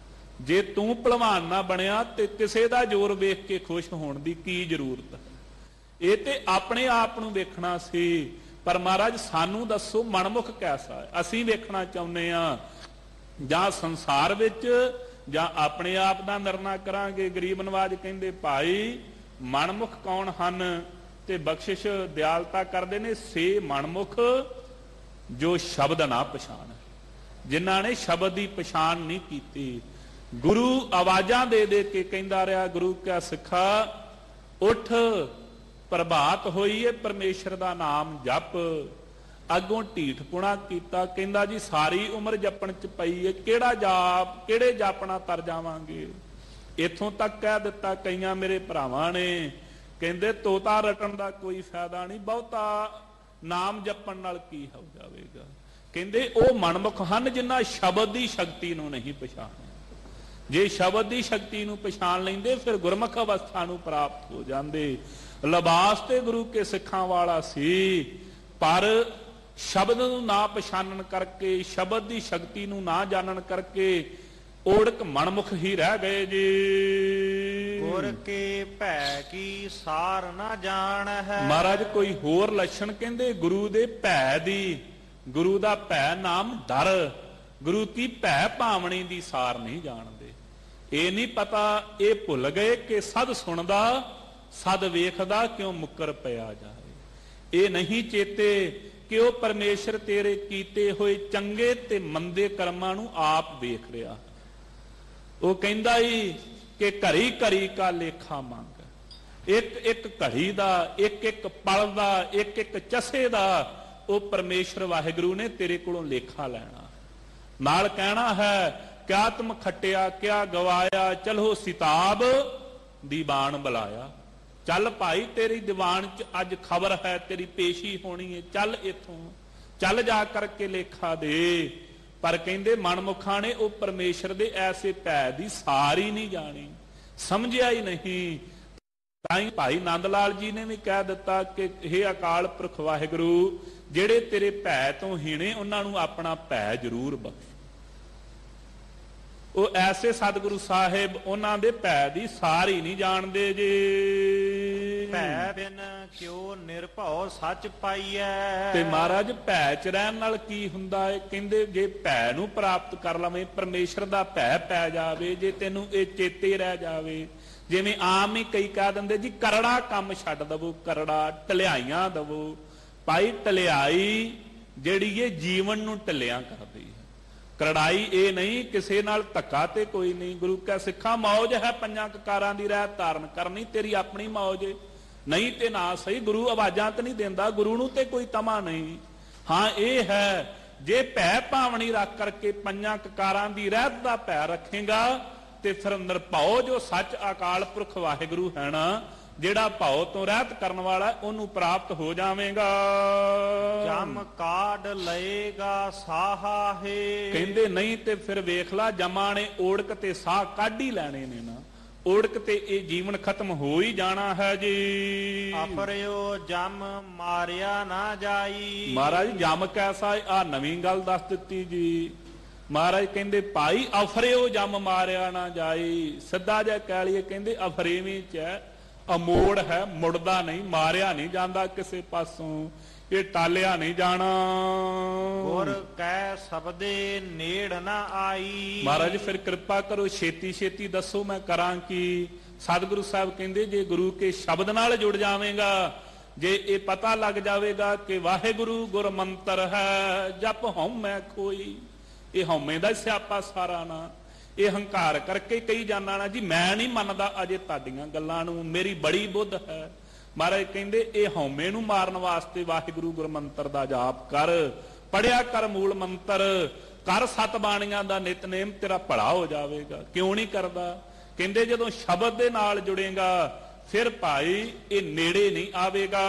ਜੇ ਤੂੰ ਭਲਵਾਨ ਨਾ ਬਣਿਆ ਤੇ ਕਿਸੇ ਦਾ ਜ਼ੋਰ ਵੇਖ ਕੇ ਖੁਸ਼ ਹੋਣ ਦੀ ਕੀ ਜ਼ਰੂਰਤ ਹੈ। ਇਹ ਤੇ ਆਪਣੇ ਆਪ ਨੂੰ ਵੇਖਣਾ ਸੀ। ਪਰ ਮਹਾਰਾਜ ਸਾਨੂੰ ਦੱਸੋ ਮਨਮੁਖ ਕੈਸਾ ਹੈ, ਅਸੀਂ ਵੇਖਣਾ ਚਾਹੁੰਦੇ ਆ। ਜਾਂ ਸੰਸਾਰ ਵਿੱਚ ਜਾਂ ਆਪਣੇ ਆਪ ਦਾ ਨਿਰਣਾ ਕਰਾਂਗੇ। ਗਰੀਬ ਨਵਾਜ ਕਹਿੰਦੇ ਭਾਈ ਮਨਮੁਖ ਕੌਣ ਹਨ, ਤੇ ਬਖਸ਼ਿਸ਼ ਦਿਆਲਤਾ ਕਰਦੇ ਨੇ, ਸੇ ਮਨਮੁਖ ਜੋ ਸ਼ਬਦ ਨਾ ਪਛਾਣ, ਜਿਨ੍ਹਾਂ ਨੇ ਸ਼ਬਦ ਦੀ ਪਛਾਣ ਨਹੀਂ ਕੀਤੀ। ਗੁਰੂ ਆਵਾਜ਼ਾਂ ਦੇ ਦੇ ਕੇ ਕਹਿੰਦਾ ਰਿਹਾ, ਗੁਰੂ ਕਿਆ ਸਿੱਖਾ ਉੱਠ ਪ੍ਰਭਾਤ ਹੋਈ ਏ, ਪਰਮੇਸ਼ਰ ਦਾ ਨਾਮ ਜਪ। ਅੱਗੋਂ ਢੀਠਪੁਣਾ ਕੀਤਾ, ਕਹਿੰਦਾ ਜੀ ਸਾਰੀ ਉਮਰ ਜਪਣ 'ਚ ਪਈ ਏ, ਕਿਹੜਾ ਜਾਪ, ਕਿਹੜੇ ਜਾਪਣਾ ਤਰ ਜਾਵਾਂਗੇ। ਇੱਥੋਂ ਤੱਕ ਕਹਿ ਦਿੱਤਾ ਕਈਆਂ ਮੇਰੇ ਭਰਾਵਾਂ ਨੇ, ਕਹਿੰਦੇ ਤੋਤਾ ਰਟਣ ਦਾ ਕੋਈ ਫਾਇਦਾ ਨਹੀਂ, ਬਹੁਤਾ ਨਾਮ ਜਪਣ ਨਾਲ ਕੀ ਹੋ ਜਾਵੇਗਾ। ਕਹਿੰਦੇ ਉਹ ਮਨਮੁਖ ਹਨ ਜਿਨ੍ਹਾਂ ਸ਼ਬਦ ਦੀ ਸ਼ਕਤੀ ਨੂੰ ਨਹੀਂ ਪਛਾਣਿਆ। ਜੇ ਸ਼ਬਦ ਦੀ ਸ਼ਕਤੀ ਨੂੰ ਪਛਾਣ ਲੈਂਦੇ ਫਿਰ ਗੁਰਮੁਖ ਅਵਸਥਾ ਨੂੰ ਪ੍ਰਾਪਤ ਹੋ ਜਾਂਦੇ। ਲਿਬਾਸ ਤੇ ਗੁਰੂ ਕੇ ਸਿੱਖਾਂ ਵਾਲਾ ਸੀ, ਪਰ ਸ਼ਬਦ ਨੂੰ ਨਾ ਪਛਾਣਨ ਕਰਕੇ, ਸ਼ਬਦ ਦੀ ਸ਼ਕਤੀ ਨੂੰ ਨਾ ਜਾਣਨ ਕਰਕੇ ਓੜਕ ਮਨਮੁਖ ਹੀ ਰਹਿ ਗਏ ਜੀ। ਗੁਰ ਕੇ ਭੈ ਕੀ ਸਾਰ ਨਾ ਜਾਣ ਹੈ। ਮਹਾਰਾਜ ਕੋਈ ਹੋਰ ਲੱਛਣ ਕਹਿੰਦੇ ਗੁਰੂ ਦੇ ਭੈ ਦੀ, ਗੁਰੂ ਦਾ ਭੈ ਨਾਮ ਡਰ, ਗੁਰੂ ਕੀ ਭੈ ਭਾਵਨੀ ਦੀ ਸਾਰ ਨਹੀਂ ਜਾਣਦੇ। ਇਹ ਨਹੀਂ ਪਤਾ, ਇਹ ਭੁੱਲ ਗਏ ਕਿ ਸਦ ਸੁਣਦਾ ਸਦ ਵੇਖਦਾ ਕਿਉਂ ਮੁੱਕਰ ਪਿਆ ਜਾਏ। ਇਹ ਨਹੀਂ ਚੇਤੇ ਕਿ ਉਹ ਪਰਮੇਸ਼ਰ ਤੇਰੇ ਕੀਤੇ ਹੋਏ ਚੰਗੇ ਤੇ ਮੰਦੇ ਕਰਮਾਂ ਨੂੰ ਆਪ ਵੇਖ ਰਿਹਾ। ਉਹ ਕਹਿੰਦਾ ਹੀ ਕਿ ਘੜੀ ਘੜੀ ਕਾ ਲੇਖਾ ਮੰਗ, ਇੱਕ ਇੱਕ ਘੜੀ ਦਾ, ਇੱਕ ਇੱਕ ਪਲ ਦਾ, ਇੱਕ ਇੱਕ ਚਸੇ ਦਾ ਉਹ ਪਰਮੇਸ਼ਰ ਵਾਹਿਗੁਰੂ ਨੇ ਤੇਰੇ ਕੋਲੋਂ ਲੇਖਾ ਲੈਣਾ। ਨਾਲ ਕਹਿਣਾ ਹੈ ਕਿਆ ਤੁਮ ਖੱਟਿਆ ਕਿਆ ਗਵਾਇਆ, ਚਲੋ ਸਿਤਾਬ ਦੀਵਾਨ ਬੁਲਾਇਆ। ਚੱਲ ਭਾਈ ਤੇਰੀ ਦੀਵਾਨ 'ਚ ਅੱਜ ਖਬਰ ਹੈ, ਤੇਰੀ ਪੇਸ਼ੀ ਹੋਣੀ ਹੈ, ਚੱਲ ਇੱਥੋਂ, ਚੱਲ ਜਾ ਕਰਕੇ ਲੇਖਾ ਦੇ। ਪਰ ਕਹਿੰਦੇ ਮਨਮੁਖਾਂ ਨੇ ਉਹ ਪਰਮੇਸ਼ਰ ਦੇ ਐਸੇ ਭੈ ਦੀ ਸਾਰ ਹੀ ਨਹੀਂ ਜਾਣੀ, ਸਮਝਿਆ ਹੀ ਨਹੀਂ। ਤਾਂ ਹੀ ਭਾਈ ਨੰਦ ਲਾਲ ਜੀ ਨੇ ਵੀ ਕਹਿ ਦਿੱਤਾ ਕਿ ਹੇ ਅਕਾਲ ਪੁਰਖ ਵਾਹਿਗੁਰੂ, ਜਿਹੜੇ ਤੇਰੇ ਭੈ ਤੋਂ ਹੀਣੇ ਉਹਨਾਂ ਨੂੰ ਆਪਣਾ ਭੈ ਜ਼ਰੂਰ ਬਖਸ਼। ਉਹ ਐਸੇ ਸਤਿਗੁਰੂ ਸਾਹਿਬ ਉਹਨਾਂ ਦੇ ਭੈ ਦੀ ਸਾਰ ਹੀ ਨਹੀਂ ਜਾਣਦੇ ਜੀ। ਭੈ ਬਿਨ ਕਿਉ ਨਿਰਭਉ ਸੱਚ ਪਾਈਐ। ਤੇ ਮਹਾਰਾਜ ਭੈ 'ਚ ਰਹਿਣ ਨਾਲ ਕੀ ਹੁੰਦਾ ਹੈ? ਕਹਿੰਦੇ ਜੇ ਭੈ ਨੂੰ ਪ੍ਰਾਪਤ ਕਰ ਲਵੇਂ, ਪਰਮੇਸ਼ਰ ਦਾ ਭੈ ਪੈ ਜਾਵੇ, ਜੇ ਤੈਨੂੰ ਇਹ ਚੇਤੇ ਰਹਿ ਜਾਵੇ, ਜਿਵੇਂ ਆਮ ਹੀ ਕਈ ਕਹਿ ਦਿੰਦੇ ਜੀ ਕਰੜਾ ਕੰਮ ਛੱਡ ਦਵੋ, ਕਰੜਾ ਢਲਿਆਈਆਂ ਦਵੋ। ਭਾਈ ਢਲਿਆਈ ਜਿਹੜੀ ਇਹ ਜੀਵਨ ਨੂੰ ਢਲਿਆਂ ਕਰਦੀ ਹੈ। ਕਰੜਾਈ ਇਹ ਨਹੀਂ ਕਿਸੇ ਨਾਲ ਧੱਕਾ ਤੇ ਕੋਈ ਨਹੀਂ। ਗੁਰੂ ਕਾ ਸਿੱਖਾ ਮੌਜ ਹੈ ਪੰਜਾਂ ਕਕਾਰਾਂ ਦੀ ਰਹਿਤ ਧਾਰਨ ਕਰਨੀ, ਤੇਰੀ ਆਪਣੀ ਮੌਜ ਏ। ਨਹੀਂ ਤੇ ਨਾ ਸਹੀ। ਗੁਰੂ ਆਵਾਜ਼ਾਂ ਤੇ ਨਹੀਂ ਦਿੰਦਾ, ਗੁਰੂ ਨੂੰ ਤੇ ਕੋਈ ਤਮਾ ਨਹੀਂ। ਹਾਂ ਇਹ ਹੈ, ਜੇ ਭੈ ਭਾਵਨੀ ਰੱਖ ਕਰਕੇ ਪੰਜਾਂ ਕਕਾਰਾਂ ਦੀ ਰਹਿਤ ਦਾ ਭੈ ਰੱਖੇਗਾ ਤੇ ਫਿਰ ਨਿਰਭਉ ਜੋ ਸੱਚ ਅਕਾਲ ਪੁਰਖ ਵਾਹਿਗੁਰੂ ਹੈ ਨਾ, ਜਿਹੜਾ ਭਉ ਤੋਂ ਰਹਿਤ ਕਰਨ ਵਾਲਾ, ਉਹਨੂੰ ਪ੍ਰਾਪਤ ਹੋ ਜਾਵੇਗਾ। ਜਮ ਕਾਢ ਲਏਗਾ ਸਾਹਾ ਹੈ। ਕਹਿੰਦੇ ਨਹੀਂ ਤੇ ਫਿਰ ਵੇਖ ਲਾ, ਜਮਾਂ ਨੇ ਓੜਕ ਤੇ ਸਾਹ ਕੱਢ ਹੀ ਲੈਣੇ ਨੇ ਨਾ, ਓੜਕ ਤੇ ਇਹ ਜੀਵਨ ਖਤਮ ਹੋ ਹੀ ਜਾਣਾ ਹੈ ਜੀ। ਅਫਰਿਓ ਜਮ ਮਾਰਿਆ ਨਾ ਜਾਈ। ਮਹਾਰਾਜ ਜਮ ਕੈਸਾ, ਆ ਨਵੀਂ ਗੱਲ ਦੱਸ ਦਿੱਤੀ ਜੀ। ਮਹਾਰਾਜ ਕਹਿੰਦੇ ਭਾਈ ਅਫਰਿਓ ਜਮ ਮਾਰਿਆ ਨਾ ਜਾਈ। ਸਿੱਧਾ ਜਿਹਾ ਕਹਿ ਲਈਏ, ਕਹਿੰਦੇ ਅਫਰੇਵੀਂ ਚ ਅਮੋੜ ਹੈ, ਮੁੜਦਾ ਨਹੀਂ, ਮਾਰਿਆ ਨਹੀਂ ਜਾਂਦਾ ਕਿਸੇ ਪਾਸੋਂ, ਇਹ ਟਾਲਿਆ ਨਹੀਂ ਜਾਣਾ। ਗੁਰ ਕੈ ਸਬਦੇ ਨੇੜ ਨਾ ਆਈ। ਮਹਾਰਾਜ ਫਿਰ ਕਿਰਪਾ ਕਰੋ, ਛੇਤੀ ਛੇਤੀ ਦੱਸੋ ਮੈਂ ਕਰਾਂ ਕੀ। ਸਤਿਗੁਰੂ ਸਾਹਿਬ ਕਹਿੰਦੇ ਜੇ ਗੁਰੂ ਕੇ ਸ਼ਬਦ ਨਾਲ ਜੁੜ ਜਾਵੇਂਗਾ, ਜੇ ਇਹ ਪਤਾ ਲੱਗ ਜਾਵੇਗਾ ਕਿ ਵਾਹਿਗੁਰੂ ਗੁਰ ਮੰਤਰ ਹੈ, ਜਪ ਹਉਮੈ ਖੋਈ। ਇਹ ਹਉਮੈ ਦਾ ਸਿਆਪਾ ਸਾਰਾ ਨਾ, ਇਹ ਹੰਕਾਰ ਕਰਕੇ ਕਹੀ ਜਾਣਾ ਨਾ ਜੀ ਮੈਂ ਨਹੀਂ ਮੰਨਦਾ ਅਜੇ ਤੁਹਾਡੀਆਂ ਗੱਲਾਂ ਨੂੰ, ਮੇਰੀ ਬੜੀ ਬੁੱਧ ਹੈ। ਮਹਾਰਾਜ ਕਹਿੰਦੇ ਇਹ ਹਉਮੈ ਨੂੰ ਮਾਰਨ ਵਾਸਤੇ ਵਾਹਿਗੁਰੂ ਗੁਰ ਮੰਤਰ ਦਾ ਜਾਪ ਕਰ, ਪੜਿਆ ਕਰ ਮੂਲ ਮੰਤਰ, ਕਰ ਸਤ ਬਾਣੀਆਂ ਦਾ ਨਿਤਨੇਮ, ਤੇਰਾ ਭਲਾ ਹੋ ਜਾਵੇਗਾ। ਕਿਉਂ ਨਹੀਂ ਕਰਦਾ? ਕਹਿੰਦੇ ਜਦੋਂ ਸ਼ਬਦ ਦੇ ਨਾਲ ਜੁੜੇਗਾ ਫਿਰ ਭਾਈ ਇਹ ਨੇੜੇ ਨਹੀਂ ਆਵੇਗਾ।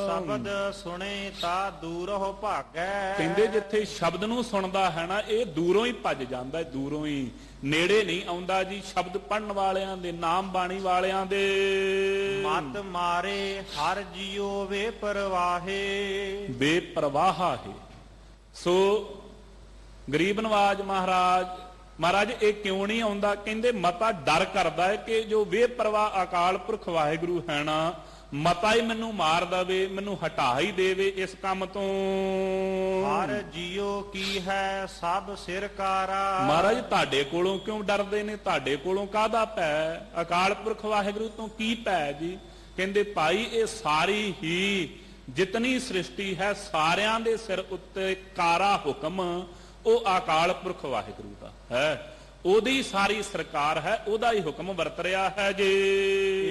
ਸ਼ਬਦ ਸੁਣੇ ਤਾਂ ਦੂਰੋਂ ਭਾਗੈ। ਕਹਿੰਦੇ ਜਿੱਥੇ ਸ਼ਬਦ ਨੂੰ ਸੁਣਦਾ ਹੈ ਨਾ, ਇਹ ਦੂਰੋਂ ਹੀ ਭੱਜ ਜਾਂਦਾ, ਦੂਰੋਂ ਹੀ, ਨੇੜੇ ਨਹੀਂ ਆਉਂਦਾ ਜੀ। ਸ਼ਬਦ ਪੜਨ ਵਾਲਿਆਂ ਦੇ, ਨਾਮ ਬਾਣੀ ਵਾਲਿਆਂ ਦੇ। ਮਤ ਮਾਰੇ ਹਰ ਜੀਉ ਵੇ ਪਰਵਾਹੇ। ਬੇਪਰਵਾਹਾ ਹੈ। ਸੋ ਗਰੀਬ ਨਵਾਜ ਮਹਾਰਾਜ ਇਹ ਕਿਉਂ ਨਹੀਂ ਆਉਂਦਾ? ਕਹਿੰਦੇ ਮਤਾ ਡਰ ਕਰਦਾ ਹੈ ਕਿ ਜੋ ਬੇਪਰਵਾਹ ਅਕਾਲ ਪੁਰਖ ਵਾਹਿਗੁਰੂ ਹੈ ਨਾ, ਮਤਾ ਹੀ ਮੈਨੂੰ ਮਾਰ ਦਵੇ, ਮੈਨੂੰ ਹਟਾ ਹੀ ਦੇਵੇ ਇਸ ਕੰਮ ਤੋਂ। ਹਰ ਜੀਉ ਕੀ ਹੈ ਸਭ ਸਿਰਕਾਰਾ। ਮਹਾਰਾਜ ਤੁਹਾਡੇ ਕੋਲੋਂ ਕਿਉਂ ਡਰਦੇ ਨੇ? ਤੁਹਾਡੇ ਕੋਲੋਂ ਕਾਹਦਾ ਭੈ? ਅਕਾਲ ਪੁਰਖ ਵਾਹਿਗੁਰੂ ਤੋਂ ਕੀ ਭੈ ਜੀ? ਕਹਿੰਦੇ ਭਾਈ ਇਹ ਸਾਰੀ ਹੀ ਜਿਤਨੀ ਸ੍ਰਿਸ਼ਟੀ ਹੈ, ਸਾਰਿਆਂ ਦੇ ਸਿਰ ਉੱਤੇ ਕਾਰਾ ਹੁਕਮ ਉਹ ਅਕਾਲ ਪੁਰਖ ਵਾਹਿਗੁਰੂ ਦਾ ਹੈ, ਉਹਦੀ ਸਾਰੀ ਸਰਕਾਰ ਹੈ, ਉਹਦਾ ਹੀ ਹੁਕਮ ਵਰਤ ਰਿਹਾ ਹੈ ਜੀ।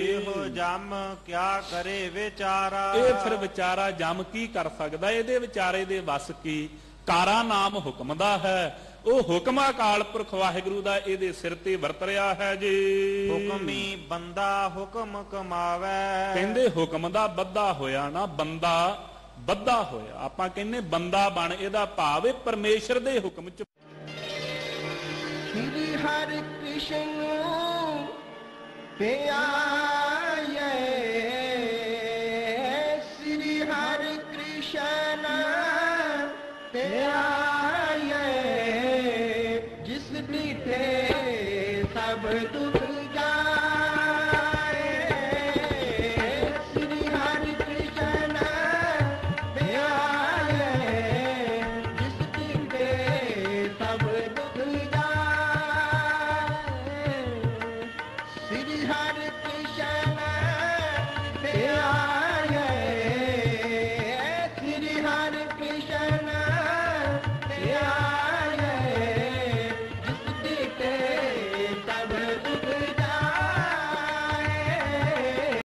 ਇਹੋ ਜਮ ਕਿਆ ਕਰੇ ਵਿਚਾਰਾ। ਇਹ ਫਿਰ ਵਿਚਾਰਾ ਜਮ ਕੀ ਕਰ ਸਕਦਾ? ਇਹਦੇ ਵਿਚਾਰੇ ਦੇ ਵਸ ਕੀ? ਕਾਰਾ ਨਾਮ ਹੁਕਮ ਦਾ ਹੈ, ਉਹ ਹੁਕਮ ਅਕਾਲ ਪੁਰਖ ਵਾਹਿਗੁਰੂ ਦਾ ਇਹਦੇ ਸਿਰ ਤੇ ਵਰਤ ਰਿਹਾ ਹੈ ਜੀ। ਹੁਕਮੀ ਬੰਦਾ ਹੁਕਮ ਕਮਾਵੇ। ਕਹਿੰਦੇ ਹੁਕਮ ਦਾ ਬੱਧਾ ਹੋਇਆ ਨਾ, ਬੰਦਾ ਬੱਧਾ ਹੋਇਆ। ਆਪਾਂ ਕਹਿੰਦੇ ਬੰਦਾ ਬਣ, ਇਹਦਾ ਭਾਵ ਹੈ ਪਰਮੇਸ਼ਰ ਦੇ ਹੁਕਮ ਚ। Shri Hare Krishna Piyaye, Shri Hare Krishna Piyaye, Jis dite